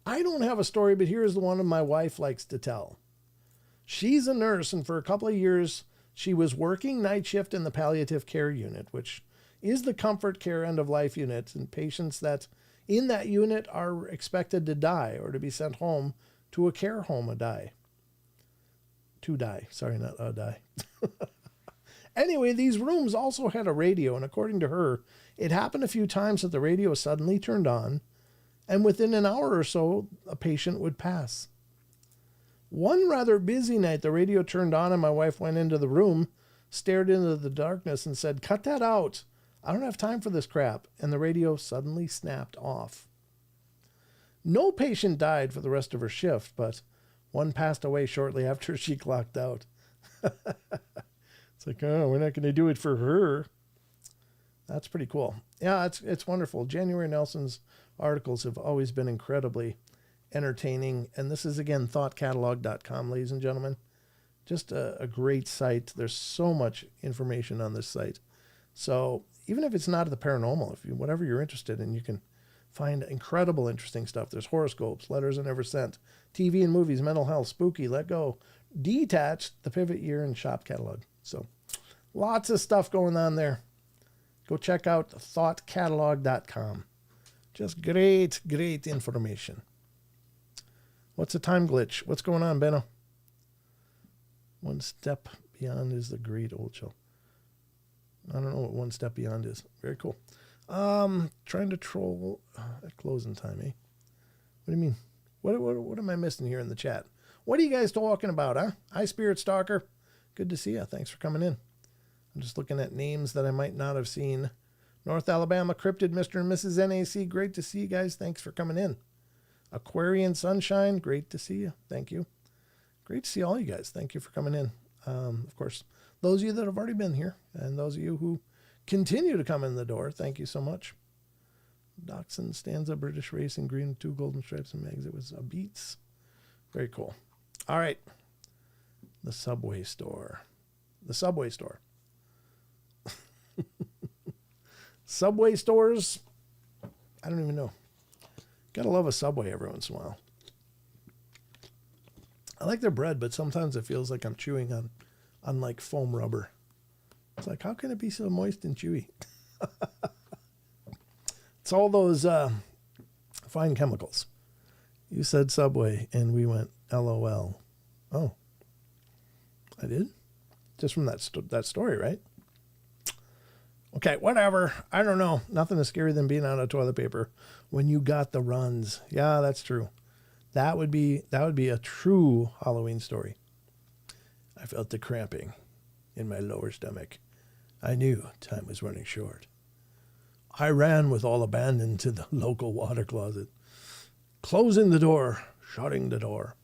I don't have a story, but here's the one my wife likes to tell. She's a nurse, and for a couple of years, she was working night shift in the palliative care unit, which is the comfort care end of life unit, and patients that in that unit are expected to die or to be sent home to a care home to die. Anyway, these rooms also had a radio, and according to her, it happened a few times that the radio suddenly turned on, and within an hour or so, a patient would pass. One rather busy night, the radio turned on, and my wife went into the room, stared into the darkness, and said, "Cut that out. I don't have time for this crap." And the radio suddenly snapped off. No patient died for the rest of her shift, but one passed away shortly after she clocked out. It's like, oh, we're not going to do it for her. That's pretty cool. Yeah, it's wonderful. January Nelson's articles have always been incredibly entertaining. And this is, again, thoughtcatalog.com, ladies and gentlemen. Just a great site. There's so much information on this site. So even if it's not the paranormal, whatever you're interested in, you can find incredible, interesting stuff. There's horoscopes, letters I never sent, TV and movies, mental health, spooky, let go, detached, the pivot year, and shop catalog. So lots of stuff going on there. Go check out thoughtcatalog.com. Just great, great information. What's a time glitch? What's going on, Benno? One step beyond is the great old show. I don't know what one step beyond is. Very cool. Trying to troll at closing time, eh? What do you mean? What am I missing here in the chat? What are you guys talking about, huh? Hi, Spirit Stalker. Good to see you. Thanks for coming in. I'm just looking at names that I might not have seen. North Alabama Cryptid, Mr. and Mrs. NAC. Great to see you guys. Thanks for coming in. Aquarian Sunshine. Great to see you. Thank you. Great to see all you guys. Thank you for coming in. Of course, those of you that have already been here and those of you who continue to come in the door, thank you so much. Dachshund, Stanza, British Racing, green, 2 golden stripes and mags. It was a Beats. Very cool. All right. The Subway store. The Subway store. Subway stores. I don't even know. Gotta love a Subway every once in a while. I like their bread, but sometimes it feels like I'm chewing on like foam rubber. It's like, how can it be so moist and chewy? It's all those fine chemicals. You said Subway, and we went LOL. Oh, I did? Just from that story, right? Okay, whatever. I don't know. Nothing is scarier than being out of toilet paper when you got the runs. Yeah, that's true. That would be a true Halloween story. I felt the cramping in my lower stomach. I knew time was running short. I ran with all abandon to the local water closet. Closing the door, shutting the door,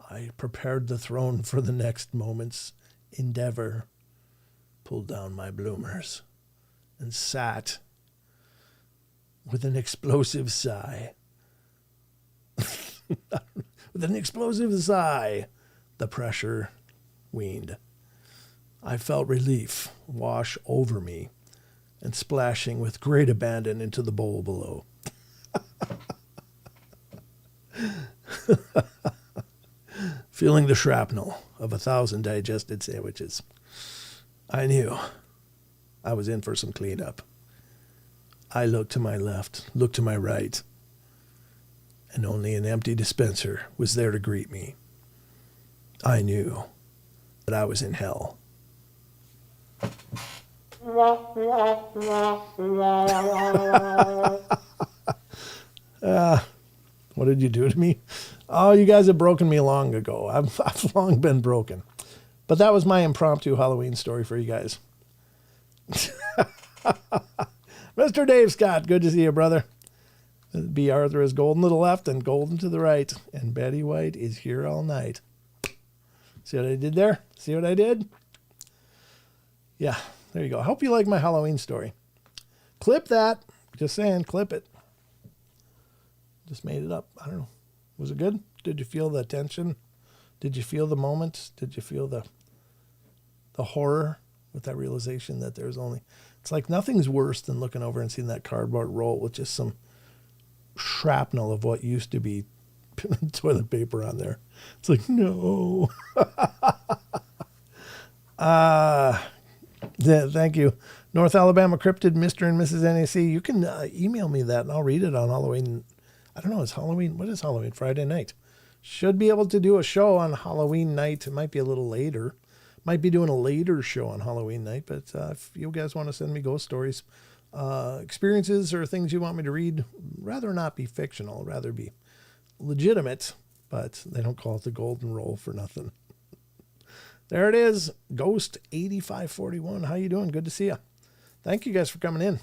I prepared the throne for the next moment's endeavor, pulled down my bloomers, and sat with an explosive sigh. With an explosive sigh, the pressure weaned. I felt relief wash over me and splashing with great abandon into the bowl below. feeling the shrapnel of 1,000 digested sandwiches. I knew I was in for some cleanup. I looked to my left, looked to my right, and only an empty dispenser was there to greet me. I knew that I was in hell. What did you do to me? Oh, you guys have broken me long ago. I've long been broken. But that was my impromptu Halloween story for you guys. Mr. Dave Scott, good to see you, brother. B. Arthur is golden to the left and golden to the right. And Betty White is here all night. See what I did there? See what I did? Yeah, there you go. I hope you like my Halloween story. Clip that. Just saying, clip it. Just made it up. I don't know. Was it good? Did you feel the tension? Did you feel the moment? Did you feel the horror with that realization that there's only... It's like nothing's worse than looking over and seeing that cardboard roll with just some shrapnel of what used to be toilet paper on there. It's like, no. Thank you. North Alabama Cryptid, Mr. and Mrs. NAC. You can email me that and I'll read it on Halloween. I don't know, it's Halloween. What is Halloween? Friday night. Should be able to do a show on Halloween night. It might be a little later. Might be doing a later show on Halloween night, but if you guys want to send me ghost stories, experiences or things you want me to read, rather not be fictional, rather be legitimate, but they don't call it the golden roll for nothing. There it is, Ghost 8541. How you doing? Good to see you. Thank you guys for coming in.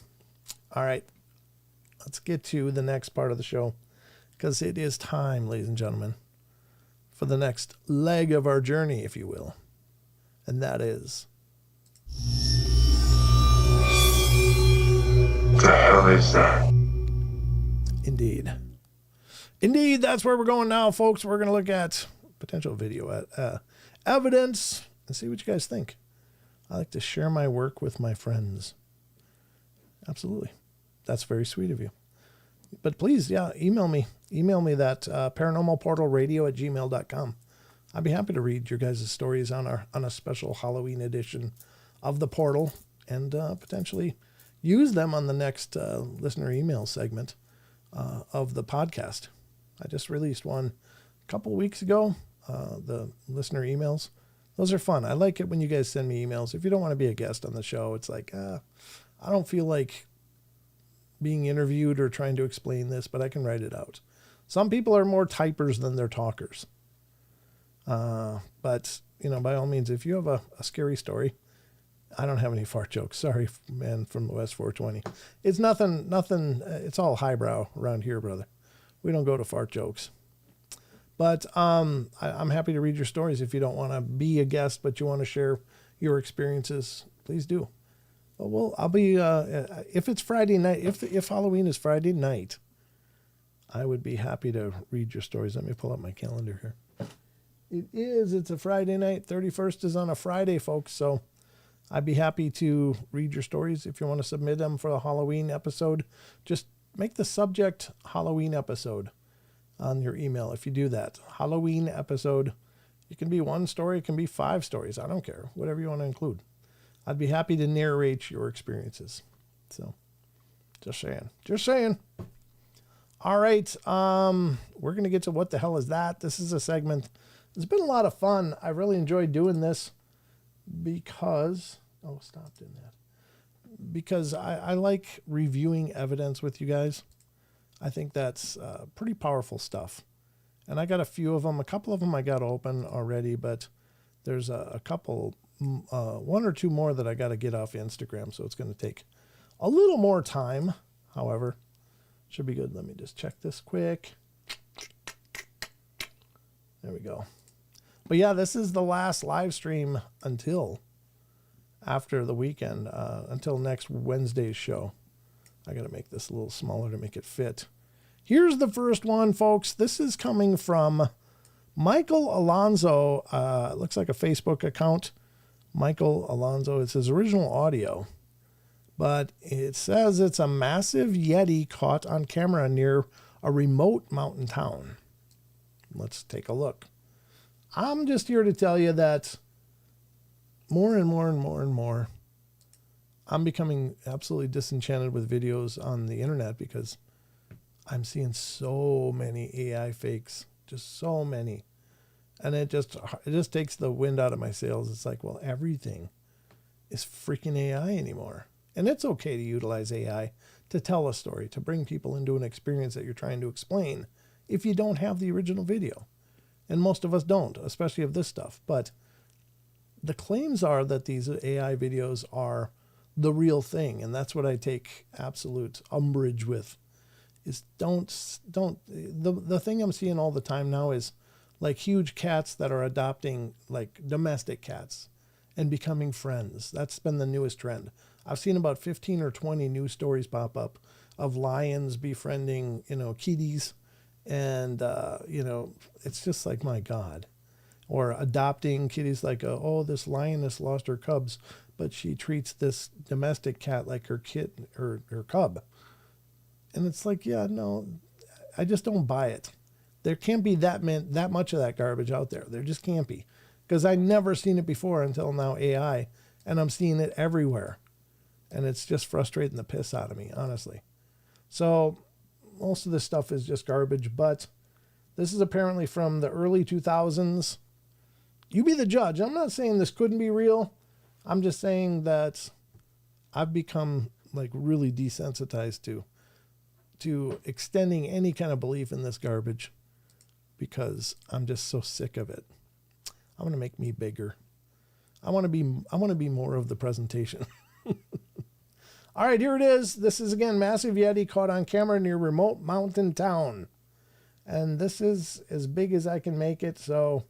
All right, let's get to the next part of the show, because it is time, ladies and gentlemen, for the next leg of our journey, if you will. And that is... The hell is that? Indeed. Indeed, that's where we're going now, folks. We're going to look at potential video evidence and see what you guys think. I like to share my work with my friends. Absolutely. That's very sweet of you. But please, yeah, email me. Email me that paranormalportalradio@gmail.com. I'd be happy to read your guys' stories on a special Halloween edition of the portal and potentially use them on the next listener email segment of the podcast. I just released one a couple weeks ago, the listener emails. Those are fun. I like it when you guys send me emails. If you don't want to be a guest on the show, it's like, I don't feel like being interviewed or trying to explain this, but I can write it out. Some people are more typers than they're talkers. But, you know, by all means, if you have a scary story, I don't have any fart jokes. Sorry, man, from the West 420. It's nothing, it's all highbrow around here, brother. We don't go to fart jokes. But I'm happy to read your stories. If you don't want to be a guest, but you want to share your experiences, please do. Well, I'll be, if it's Friday night, if Halloween is Friday night, I would be happy to read your stories. Let me pull up my calendar here. It's a Friday night. 31st is on a Friday, folks. So I'd be happy to read your stories. If you want to submit them for the Halloween episode, just make the subject Halloween episode on your email. If you do that, Halloween episode, it can be one story. It can be 5 stories. I don't care. Whatever you want to include. I'd be happy to narrate your experiences. So just saying. All right. We're going to get to what the hell is that? This is a segment. It's been a lot of fun. I really enjoyed doing this because, because I like reviewing evidence with you guys. I think that's pretty powerful stuff. And I got a few of them. A couple of them I got open already, but there's a couple, 1 or 2 more that I got to get off Instagram. So it's going to take a little more time. However, should be good. Let me just check this quick. There we go. But yeah, this is the last live stream until after the weekend, until next Wednesday's show. I got to make this a little smaller to make it fit. Here's the first one, folks. This is coming from Michael Alonzo. It looks like a Facebook account. Michael Alonzo. It's his original audio. But it says it's a massive Yeti caught on camera near a remote mountain town. Let's take a look. I'm just here to tell you that more and more and more and more, I'm becoming absolutely disenchanted with videos on the internet because I'm seeing so many AI fakes, just so many. And it just takes the wind out of my sails. It's like, well, everything is freaking AI anymore. And it's okay to utilize AI to tell a story, to bring people into an experience that you're trying to explain if you don't have the original video. And most of us don't, especially of this stuff. But the claims are that these AI videos are the real thing. And that's what I take absolute umbrage with. Is the thing I'm seeing all the time now is like huge cats that are adopting like domestic cats and becoming friends. That's been the newest trend. I've seen about 15 or 20 news stories pop up of lions befriending, kitties. And, it's just like, my God. Or adopting kitties like, this lioness lost her cubs, but she treats this domestic cat like her cub. And it's like, yeah, no, I just don't buy it. There can't be that much of that garbage out there. There just can't be. Because I never seen it before until now AI, and I'm seeing it everywhere. And it's just frustrating the piss out of me, honestly. So most of this stuff is just garbage, but this is apparently from the early 2000s. You be the judge. I'm not saying this couldn't be real. I'm just saying that I've become like really desensitized to extending any kind of belief in this garbage because I'm just so sick of it. I want to make me bigger. I want to be more of the presentation. All right, here it is. This is, again, massive Yeti caught on camera near remote mountain town. And this is as big as I can make it, so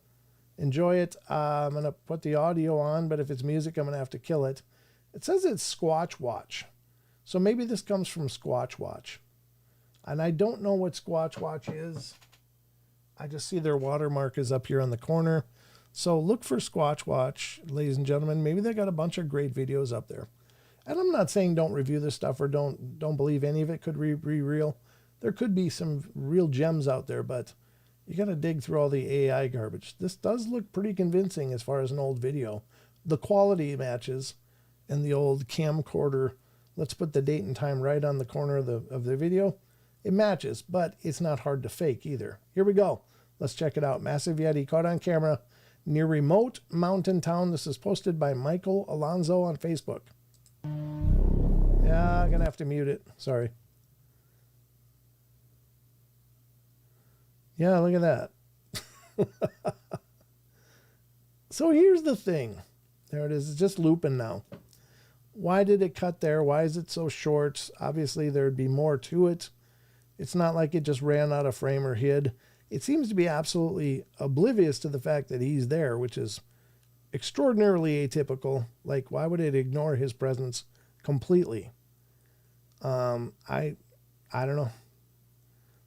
enjoy it. I'm going to put the audio on, but if it's music, I'm going to have to kill it. It says it's Squatch Watch. So maybe this comes from Squatch Watch. And I don't know what Squatch Watch is. I just see their watermark is up here on the corner. So look for Squatch Watch, ladies and gentlemen. Maybe they got a bunch of great videos up there. And I'm not saying don't review this stuff or don't believe any of it could be real. There could be some real gems out there, but you got to dig through all the AI garbage. This does look pretty convincing as far as an old video. The quality matches, and the old camcorder. Let's put the date and time right on the corner of the video. It matches, but it's not hard to fake either. Here we go. Let's check it out. Massive Yeti caught on camera near remote mountain town. This is posted by Michael Alonso on Facebook. Yeah, I'm going to have to mute it. Sorry. Yeah, look at that. So here's the thing. There it is. It's just looping now. Why did it cut there? Why is it so short? Obviously, there'd be more to it. It's not like it just ran out of frame or hid. It seems to be absolutely oblivious to the fact that he's there, which is extraordinarily atypical. Like, why would it ignore his presence completely? I don't know.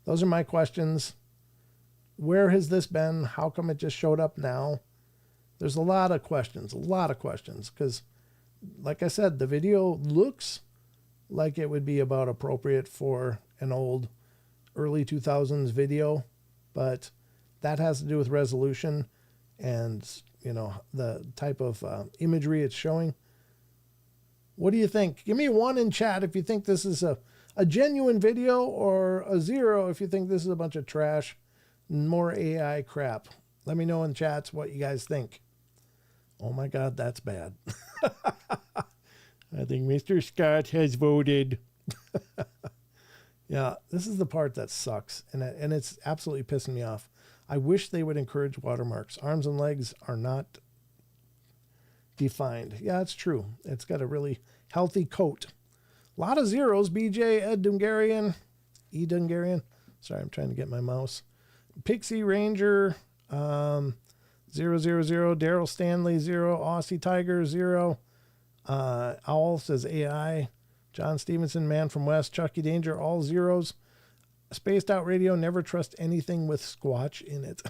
Those are my questions. Where has this been? How come it just showed up now? There's a lot of questions, because, like I said, the video looks like it would be about appropriate for an old early 2000s video, but that has to do with resolution and, the type of imagery it's showing. What do you think? Give me a 1 in chat if you think this is a genuine video, or a 0 if you think this is a bunch of trash, more AI crap. Let me know in chats what you guys think. Oh my God, that's bad. I think Mr. Scott has voted. Yeah, this is the part that sucks, and it's absolutely pissing me off. I wish they would encourage watermarks. Arms and legs are not defined. Yeah, it's true. It's got a really healthy coat. A lot of zeros. BJ, Ed Dungarian, Dungarian. Sorry, I'm trying to get my mouse. Pixie Ranger, 000. Daryl Stanley, 0. Aussie Tiger, 0. Owl says AI. John Stevenson, Man from West. Chucky Danger, all zeros. Spaced Out Radio, never trust anything with Squatch in it.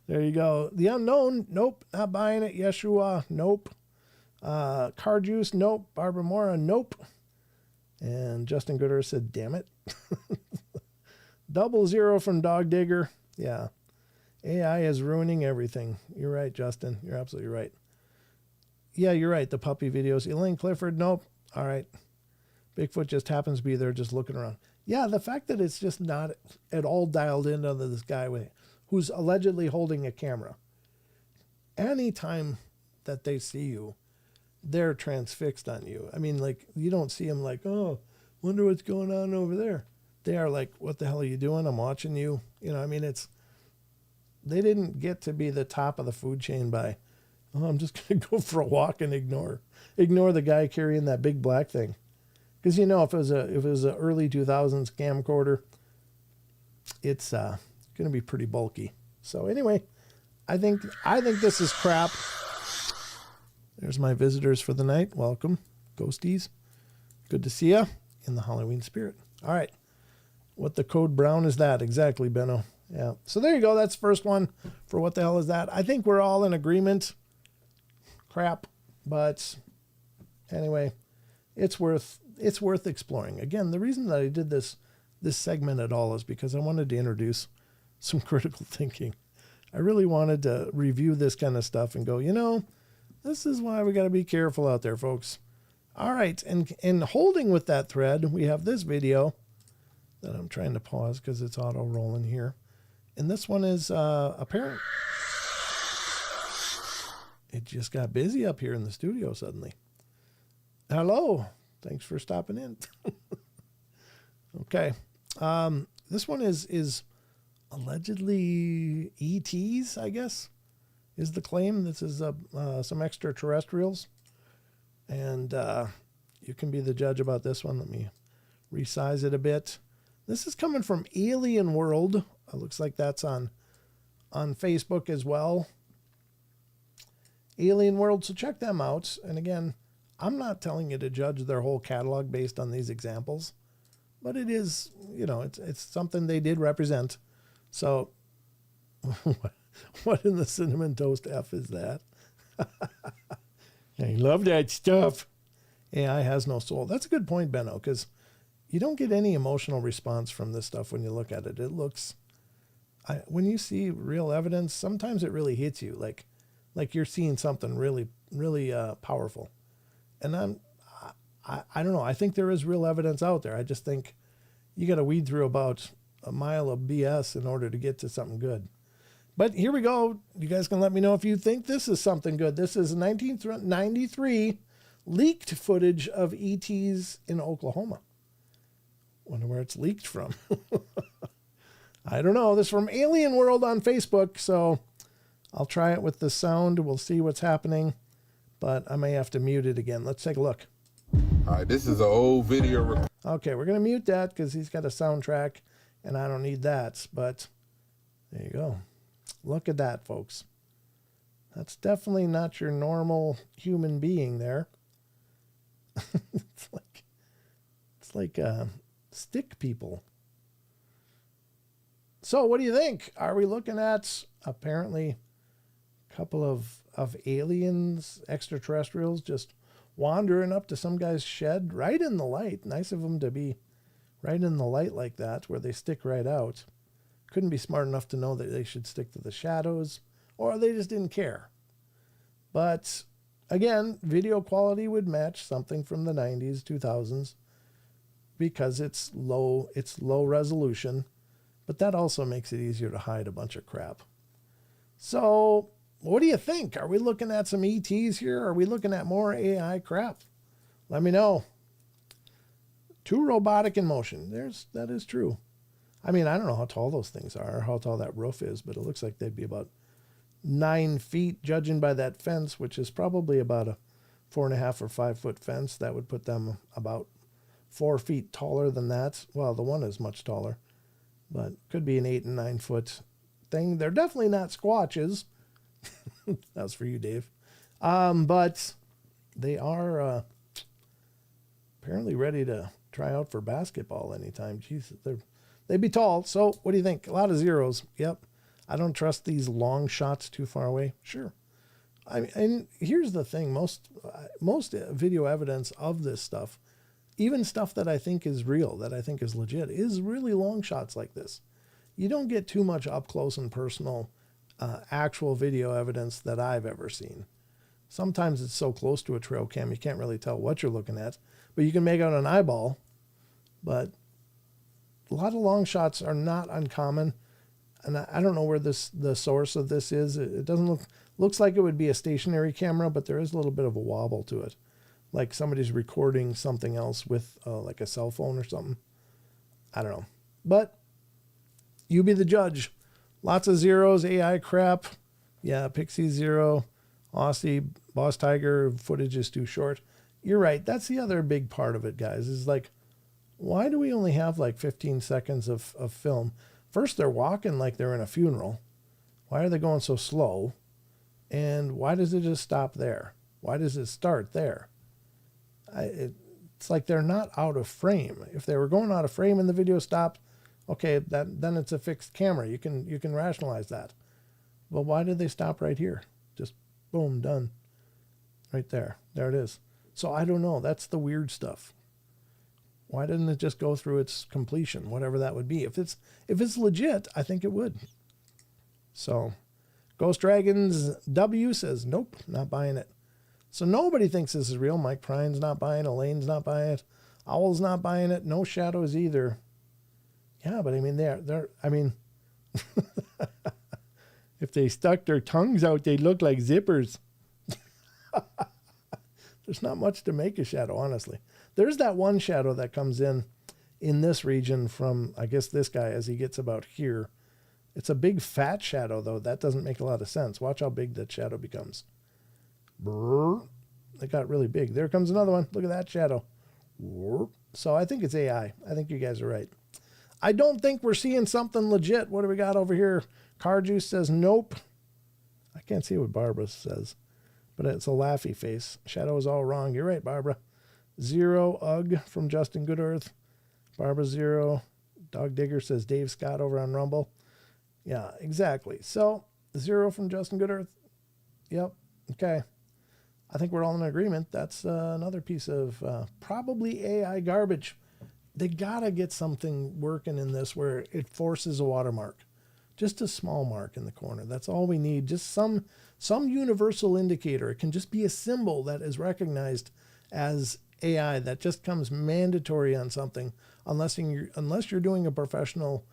There you go. The Unknown, nope, not buying it. Yeshua, nope. Car Juice, nope. Barbara Mora, nope. And Justin Gooder said, damn it. 00 from Dog Digger, yeah. AI is ruining everything. You're right, Justin. You're absolutely right. Yeah, you're right. The puppy videos. Elaine Clifford, nope. All right. Bigfoot just happens to be there just looking around. Yeah, the fact that it's just not at all dialed in on this guy who's allegedly holding a camera. Anytime that they see you, they're transfixed on you. I mean, like, you don't see them like, oh, wonder what's going on over there. They are like, what the hell are you doing? I'm watching you. You know, I mean, they didn't get to be the top of the food chain by, oh, I'm just going to go for a walk and ignore the guy carrying that big black thing. Because, you know, if it was a early 2000s camcorder, it's going to be pretty bulky. So anyway, I think this is crap. There's my visitors for the night. Welcome, ghosties. Good to see you in the Halloween spirit. All right. What the code brown is that? Exactly, Benno. Yeah. So there you go. That's the first one for what the hell is that? I think we're all in agreement. Crap. But anyway, it's worth exploring. Again, the reason that I did this segment at all is because I wanted to introduce some critical thinking. I really wanted to review this kind of stuff and go, you know, this is why we got to be careful out there, folks. All right. And holding with that thread, we have this video that I'm trying to pause because it's auto rolling here. And this one is apparent. It just got busy up here in the studio suddenly. Hello. Thanks for stopping in. Okay. This one is allegedly ETs, I guess, is the claim. This is some extraterrestrials. And you can be the judge about this one. Let me resize it a bit. This is coming from Alien World. It looks like that's on Facebook as well. Alien World, so check them out. And again, I'm not telling you to judge their whole catalog based on these examples, but it is, you know, it's something they did represent. So what in the cinnamon toast F is that? I love that stuff. AI has no soul. That's a good point, Benno, because you don't get any emotional response from this stuff when you look at it. It looks, when you see real evidence, sometimes it really hits you, like you're seeing something really, really powerful. And I don't know. I think there is real evidence out there. I just think you got to weed through about a mile of BS in order to get to something good. But here we go. You guys can let me know if you think this is something good. This is 1993 leaked footage of ETs in Oklahoma. Wonder where it's leaked from. I don't know. This is from Alien World on Facebook, so I'll try it with the sound. We'll see what's happening, but I may have to mute it again. Let's take a look. All right, this is an old video. Okay, we're going to mute that because he's got a soundtrack, and I don't need that, but there you go. Look at that, folks. That's definitely not your normal human being there. it's like stick people. So what do you think? Are we looking at apparently a couple of aliens, extraterrestrials, just wandering up to some guy's shed right in the light? Nice of them to be right in the light like that, where they stick right out. Couldn't be smart enough to know that they should stick to the shadows, or they just didn't care. But again, video quality would match something from the 90s, 2000s, because it's low resolution, but that also makes it easier to hide a bunch of crap. So what do you think? Are we looking at some ETs here? Are we looking at more AI crap? Let me know. Too robotic in motion. That is true. I mean, I don't know how tall those things are, how tall that roof is, but it looks like they'd be about 9 feet, judging by that fence, which is probably about a 4.5 or 5 foot fence. That would put them about 4 feet taller than that. Well, the one is much taller, but could be an 8 and 9 foot thing. They're definitely not squatches. That's for you, Dave. But they are apparently ready to try out for basketball anytime. Jeez, they'd be tall. So what do you think? A lot of zeros. Yep. I don't trust these long shots too far away. Sure. I mean, and here's the thing. Most video evidence of this stuff, even stuff that I think is real, that I think is legit, is really long shots like this. You don't get too much up close and personal actual video evidence that I've ever seen. Sometimes it's so close to a trail cam you can't really tell what you're looking at, but you can make out an eyeball. But a lot of long shots are not uncommon, and I don't know where the source of this is. It doesn't looks like it would be a stationary camera, but there is a little bit of a wobble to it, like somebody's recording something else with like a cell phone or something. I don't know, but you be the judge. Lots of zeros, AI crap. Yeah, Pixie zero, Aussie, Boss Tiger, footage is too short. You're right. That's the other big part of it, guys, is like, why do we only have like 15 seconds of film? First, they're walking like they're in a funeral. Why are they going so slow? And why does it just stop there? Why does it start there? It's like they're not out of frame. If they were going out of frame and the video stopped, okay, then it's a fixed camera. You can rationalize that. Well, why did they stop right here? Just boom, done. Right there. There it is. So I don't know. That's the weird stuff. Why didn't it just go through its completion, whatever that would be? If it's legit, I think it would. So Ghost Dragons W says, nope, not buying it. So nobody thinks this is real. Mike Prine's not buying it. Elaine's not buying it. Owl's not buying it. No Shadows either. Yeah, but I mean, if they stuck their tongues out, they'd look like zippers. There's not much to make a shadow, honestly. There's that one shadow that comes in this region from, I guess, this guy as he gets about here. It's a big fat shadow, though. That doesn't make a lot of sense. Watch how big that shadow becomes. Brrr. It got really big. There comes another one. Look at that shadow. So I think it's AI. I think you guys are right. I don't think we're seeing something legit. What do we got over here? Car Juice says nope. I can't see what Barbara says, but it's a laughy face. Shadow is all wrong. You're right, Barbara. Zero Ugh from Justin Goodearth. Barbara Zero. Dog Digger says Dave Scott over on Rumble. Yeah, exactly. So Zero from Justin Goodearth. Yep. Okay. I think we're all in agreement. That's another piece of probably AI garbage. They gotta get something working in this where it forces a watermark. Just a small mark in the corner. That's all we need. Just some universal indicator. It can just be a symbol that is recognized as AI that just comes mandatory on something, unless you're doing a professional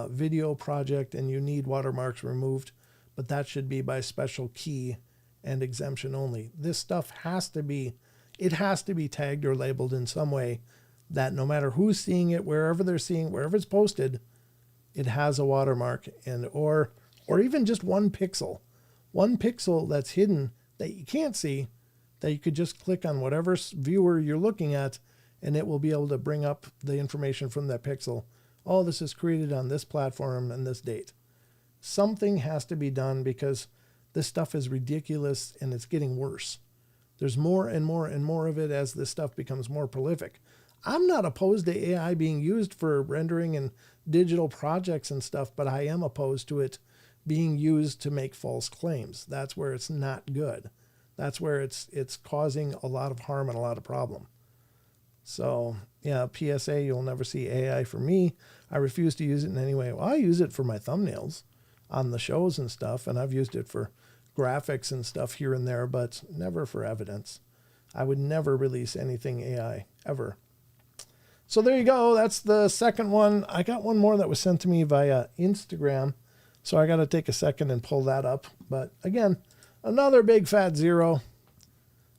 video project and you need watermarks removed, but that should be by special key and exemption only. This stuff has to be tagged or labeled in some way that no matter who's seeing it, wherever they're seeing, wherever it's posted, it has a watermark or even just one pixel that's hidden that you can't see, that you could just click on whatever viewer you're looking at and it will be able to bring up the information from that pixel. Oh, this is created on this platform and this date. Something has to be done because this stuff is ridiculous and it's getting worse. There's more and more and more of it as this stuff becomes more prolific. I'm not opposed to AI being used for rendering and digital projects and stuff, but I am opposed to it being used to make false claims. That's where it's not good. That's where it's causing a lot of harm and a lot of problem. So, yeah, PSA, you'll never see AI for me. I refuse to use it in any way. Well, I use it for my thumbnails on the shows and stuff, and I've used it for graphics and stuff here and there, but never for evidence. I would never release anything AI, ever. So there you go. That's the second one. I got one more that was sent to me via Instagram, so I got to take a second and pull that up. But again, another big fat zero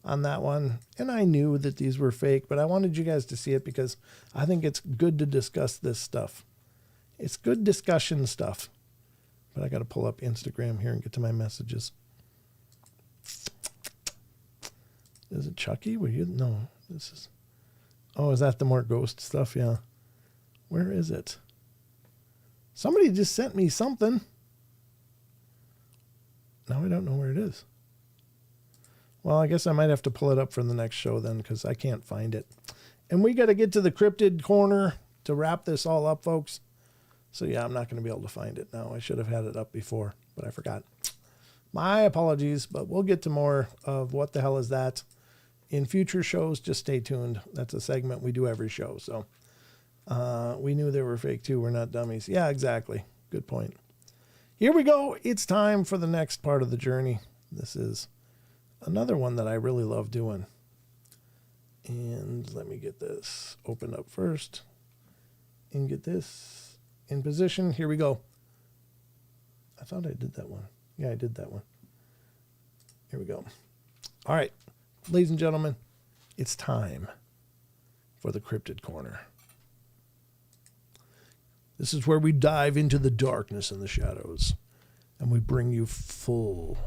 on that one. And I knew that these were fake, but I wanted you guys to see it because I think it's good to discuss this stuff. It's good discussion stuff. But I got to pull up Instagram here and get to my messages. Is it Chucky? No, this is... Oh, is that the more ghost stuff? Yeah. Where is it? Somebody just sent me something. Now I don't know where it is. Well, I guess I might have to pull it up for the next show then because I can't find it. And we got to get to the cryptid corner to wrap this all up, folks. So, yeah, I'm not going to be able to find it now. I should have had it up before, but I forgot. My apologies, but we'll get to more of what the hell is that in future shows. Just stay tuned. That's a segment we do every show. So we knew they were fake too. We're not dummies. Yeah, exactly. Good point. Here we go. It's time for the next part of the journey. This is another one that I really love doing. And let me get this opened up first and get this in position. Here we go. I thought I did that one. Yeah, I did that one. Here we go. All right, ladies and gentlemen, it's time for the Cryptid Corner. This is where we dive into the darkness and the shadows, and we bring you full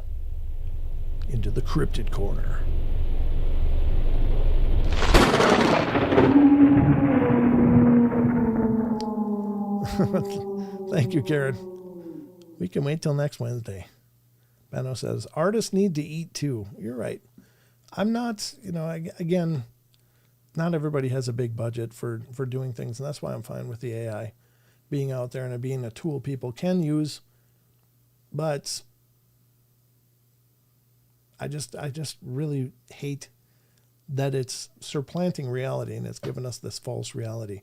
into the Cryptid Corner. Thank you, Karen. We can wait till next Wednesday. Benno says, artists need to eat too. You're right. I'm not, again, not everybody has a big budget for doing things, and that's why I'm fine with the AI being out there and it being a tool people can use. But I just really hate that it's supplanting reality and it's given us this false reality,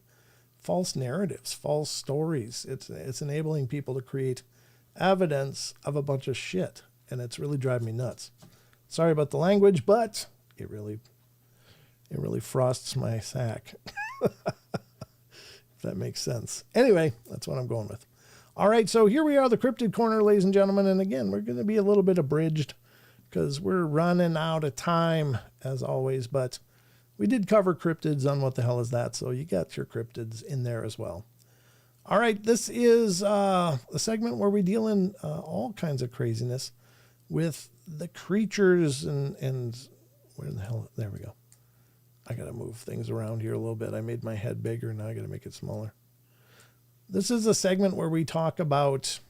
false narratives, false stories. It's enabling people to create evidence of a bunch of shit, and it's really driving me nuts. Sorry about the language, but it really frosts my sack. If that makes sense. Anyway, that's what I'm going with. All right, so here we are, the Cryptid Corner, ladies and gentlemen, and again, we're going to be a little bit abridged because we're running out of time, as always, but we did cover cryptids on What the Hell Is That, so you got your cryptids in there as well. All right, this is a segment where we deal in all kinds of craziness with the creatures and where the hell, there we go. I got to move things around here a little bit. I made my head bigger, now I got to make it smaller. This is a segment where we talk about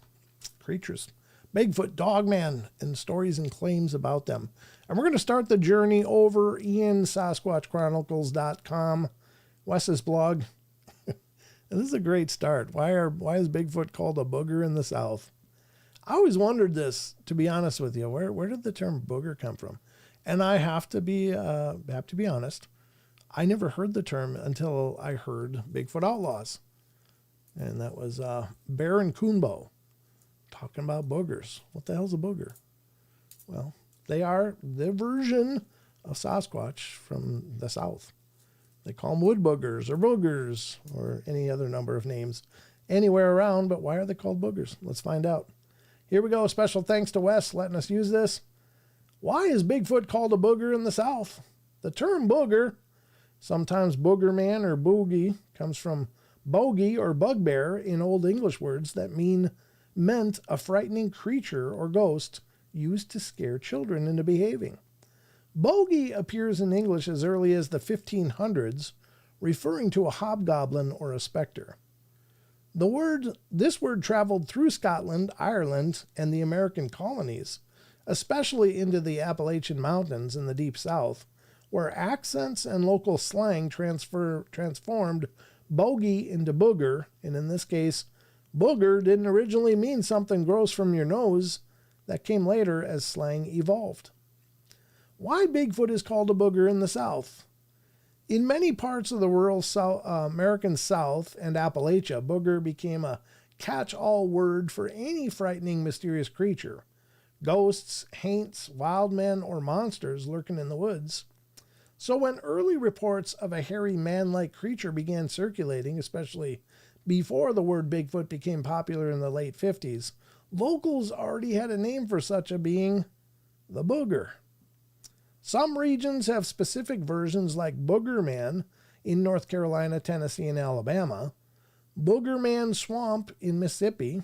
creatures, Bigfoot, Dogman, and stories and claims about them. And we're going to start the journey over in SasquatchChronicles.com, Wes's blog. And this is a great start. Why is Bigfoot called a booger in the South? I always wondered this, to be honest with you. Where did the term booger come from? And I have to be honest. I never heard the term until I heard Bigfoot Outlaws. And that was Baron Coonbo talking about boogers. What the hell's a booger? Well, they are the version of Sasquatch from the South. They call them wood boogers or any other number of names anywhere around, but why are they called boogers? Let's find out. Here we go. Special thanks to Wes letting us use this. Why is Bigfoot called a booger in the South? The term booger, sometimes booger man or boogie, comes from bogey or bugbear in Old English words that meant a frightening creature or ghost used to scare children into behaving. Bogey appears in English as early as the 1500s, referring to a hobgoblin or a specter. This word traveled through Scotland, Ireland, and the American colonies, especially into the Appalachian Mountains in the Deep South, where accents and local slang transformed bogey into booger, and in this case, booger didn't originally mean something gross from your nose. That came later as slang evolved. Why Bigfoot is called a booger in the South? In many parts of the rural American South and Appalachia, booger became a catch-all word for any frightening, mysterious creature. Ghosts, haints, wild men, or monsters lurking in the woods. So when early reports of a hairy man-like creature began circulating, especially before the word Bigfoot became popular in the late 50s, locals already had a name for such a being, the booger. Some regions have specific versions like Booger Man in North Carolina, Tennessee, and Alabama, Booger Man Swamp in Mississippi,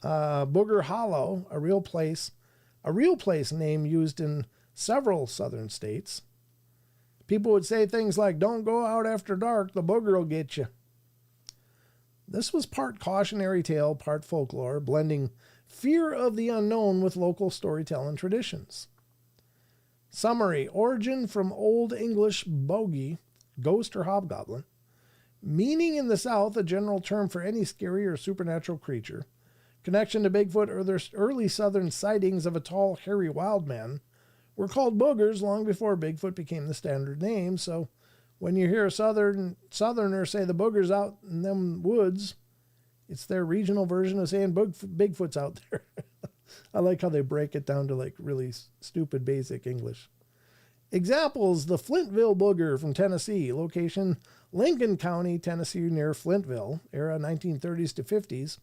Booger Hollow, a real place name used in several southern states. People would say things like, "Don't go out after dark, the booger will get you." This was part cautionary tale, part folklore, blending fear of the unknown with local storytelling traditions. Summary: origin from Old English bogey, ghost or hobgoblin. Meaning in the South, a general term for any scary or supernatural creature. Connection to Bigfoot or their early southern sightings of a tall, hairy wild man were called boogers long before Bigfoot became the standard name. So when you hear a southerner say the booger's out in them woods, It's their regional version of saying Bigfoot's out there. I like how they break it down to like really stupid basic English. Examples: the Flintville Booger from Tennessee, location Lincoln County, Tennessee, near Flintville, era 1930s to 50s.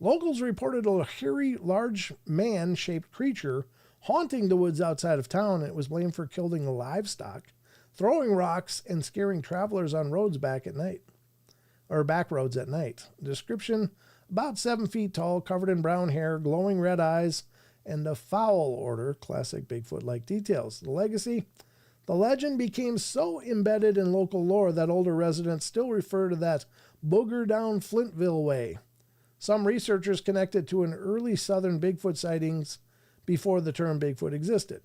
Locals reported a hairy, large man-shaped creature haunting the woods outside of town. It was blamed for killing livestock, throwing rocks, and scaring travelers on roads back roads at night. Description: about 7 feet tall, covered in brown hair, glowing red eyes, and a foul odor. Classic Bigfoot-like details. The legacy: the legend became so embedded in local lore that older residents still refer to that booger down Flintville way. Some researchers connect it to an early southern Bigfoot sightings before the term Bigfoot existed.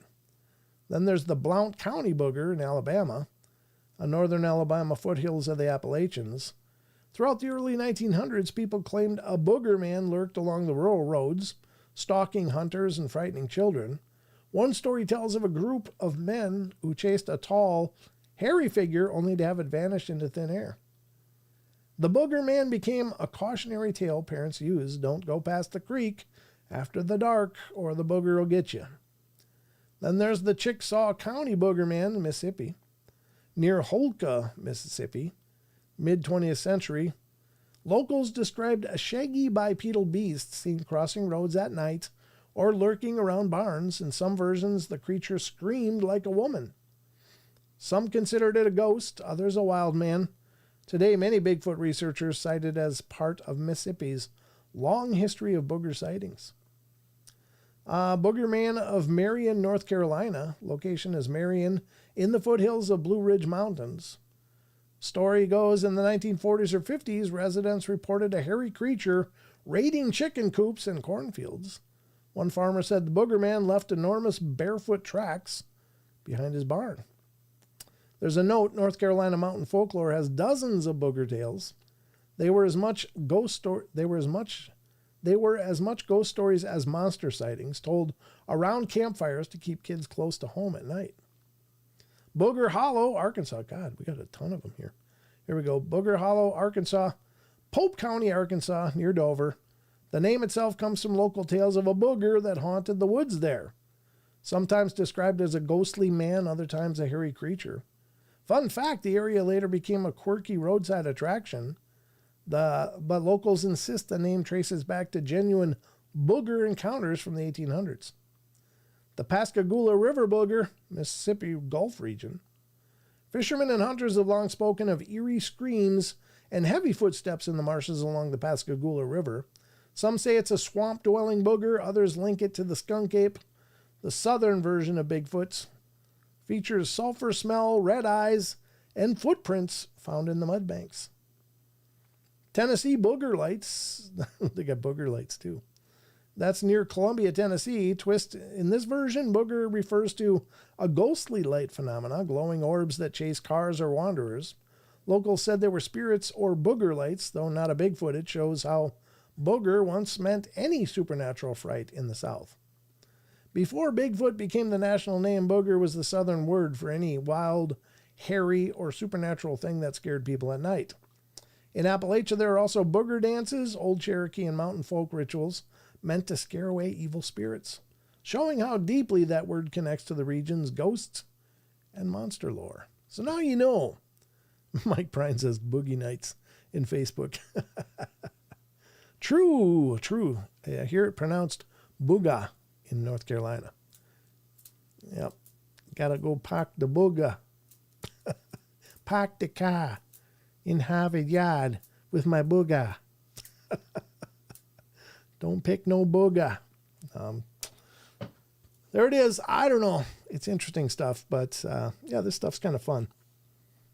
Then there's the Blount County Booger in Alabama, a northern Alabama foothills of the Appalachians. Throughout the early 1900s, people claimed a booger man lurked along the rural roads, stalking hunters and frightening children. One story tells of a group of men who chased a tall, hairy figure only to have it vanish into thin air. The booger man became a cautionary tale parents used. Don't go past the creek after the dark or the booger will get you. Then there's the Chickasaw County Booger Man in Mississippi, near Holka, Mississippi, mid-20th century. Locals described a shaggy bipedal beast seen crossing roads at night or lurking around barns. In some versions, the creature screamed like a woman. Some considered it a ghost, others a wild man. Today, many Bigfoot researchers cite it as part of Mississippi's long history of booger sightings. Booger Man of Marion, North Carolina. Location is Marion in the foothills of Blue Ridge Mountains. Story goes, in the 1940s or 50s, residents reported a hairy creature raiding chicken coops and cornfields. One farmer said the Booger Man left enormous barefoot tracks behind his barn. There's a note: North Carolina mountain folklore has dozens of booger tales. They were as much ghost stories as monster sightings, told around campfires to keep kids close to home at night. Booger Hollow, Arkansas. God, we got a ton of them here. Here we go. Booger Hollow, Arkansas. Pope County, Arkansas, near Dover. The name itself comes from local tales of a booger that haunted the woods there. Sometimes described as a ghostly man, other times a hairy creature. Fun fact, the area later became a quirky roadside attraction. But locals insist the name traces back to genuine booger encounters from the 1800s. The Pascagoula River Booger, Mississippi Gulf region. Fishermen and hunters have long spoken of eerie screams and heavy footsteps in the marshes along the Pascagoula River. Some say it's a swamp-dwelling booger, others link it to the skunk ape. The southern version of Bigfoot's features sulfur smell, red eyes, and footprints found in the mud banks. Tennessee Booger Lights. They got booger lights too. That's near Columbia, Tennessee. Twist: in this version, booger refers to a ghostly light phenomena, glowing orbs that chase cars or wanderers. Locals said they were spirits or booger lights, though not a Bigfoot. It shows how booger once meant any supernatural fright in the South. Before Bigfoot became the national name, booger was the southern word for any wild, hairy, or supernatural thing that scared people at night. In Appalachia, there are also booger dances, Old Cherokee and mountain folk rituals meant to scare away evil spirits, showing how deeply that word connects to the region's ghosts and monster lore. So now you know. Mike Prine says boogie nights in Facebook. True. I hear it pronounced booga in North Carolina. Yep. Gotta go park the booga. Park the car in Harvard Yard with my booga. Don't pick no booga. There it is. I don't know. It's interesting stuff, but yeah, this stuff's kind of fun.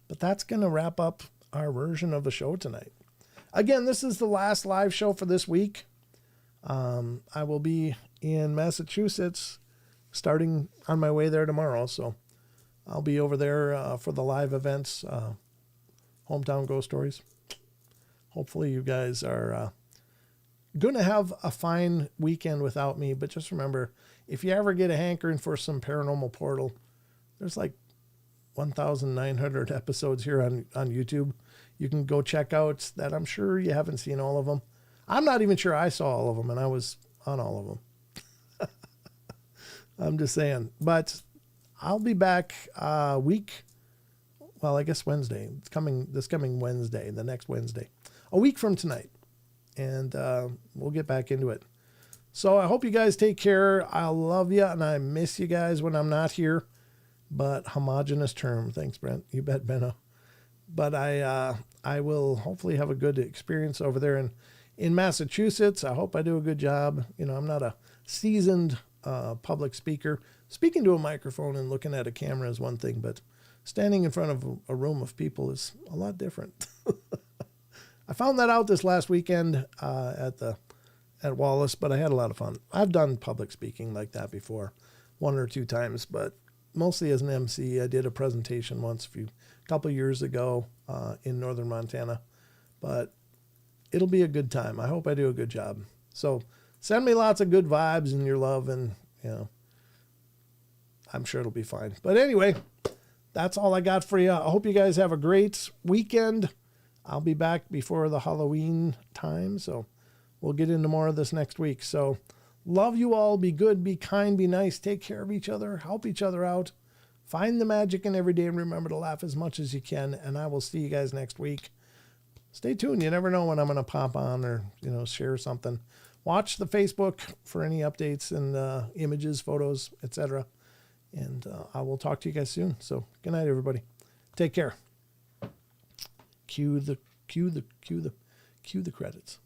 But that's going to wrap up our version of the show tonight. Again, this is the last live show for this week. I will be in Massachusetts starting on my way there tomorrow, so I'll be over there for the live events, Hometown Ghost Stories. Hopefully you guys are going to have a fine weekend without me, but just remember, if you ever get a hankering for some Paranormal Portal, there's like 1,900 episodes here on YouTube. You can go check out that. I'm sure you haven't seen all of them. I'm not even sure I saw all of them, and I was on all of them. I'm just saying. But I'll be back I guess Wednesday. This coming Wednesday, the next Wednesday. A week from tonight. And we'll get back into it. So I hope you guys take care. I love you, and I miss you guys when I'm not here. But homogenous term. Thanks, Brent. You bet, Benno. But I will hopefully have a good experience over there in Massachusetts. I hope I do a good job. I'm not a seasoned public speaker. Speaking to a microphone and looking at a camera is one thing, but standing in front of a room of people is a lot different. I found that out this last weekend at Wallace, but I had a lot of fun. I've done public speaking like that before, 1 or 2 times, but mostly as an MC. I did a presentation once a couple years ago in northern Montana, but it'll be a good time. I hope I do a good job. So send me lots of good vibes and your love, and I'm sure it'll be fine. But anyway, that's all I got for you. I hope you guys have a great weekend. I'll be back before the Halloween time, so we'll get into more of this next week. So love you all. Be good, be kind, be nice. Take care of each other. Help each other out. Find the magic in every day, and remember to laugh as much as you can. And I will see you guys next week. Stay tuned. You never know when I'm going to pop on or, share something. Watch the Facebook for any updates and images, photos, etc. And I will talk to you guys soon. So good night, everybody. Take care. Cue the credits.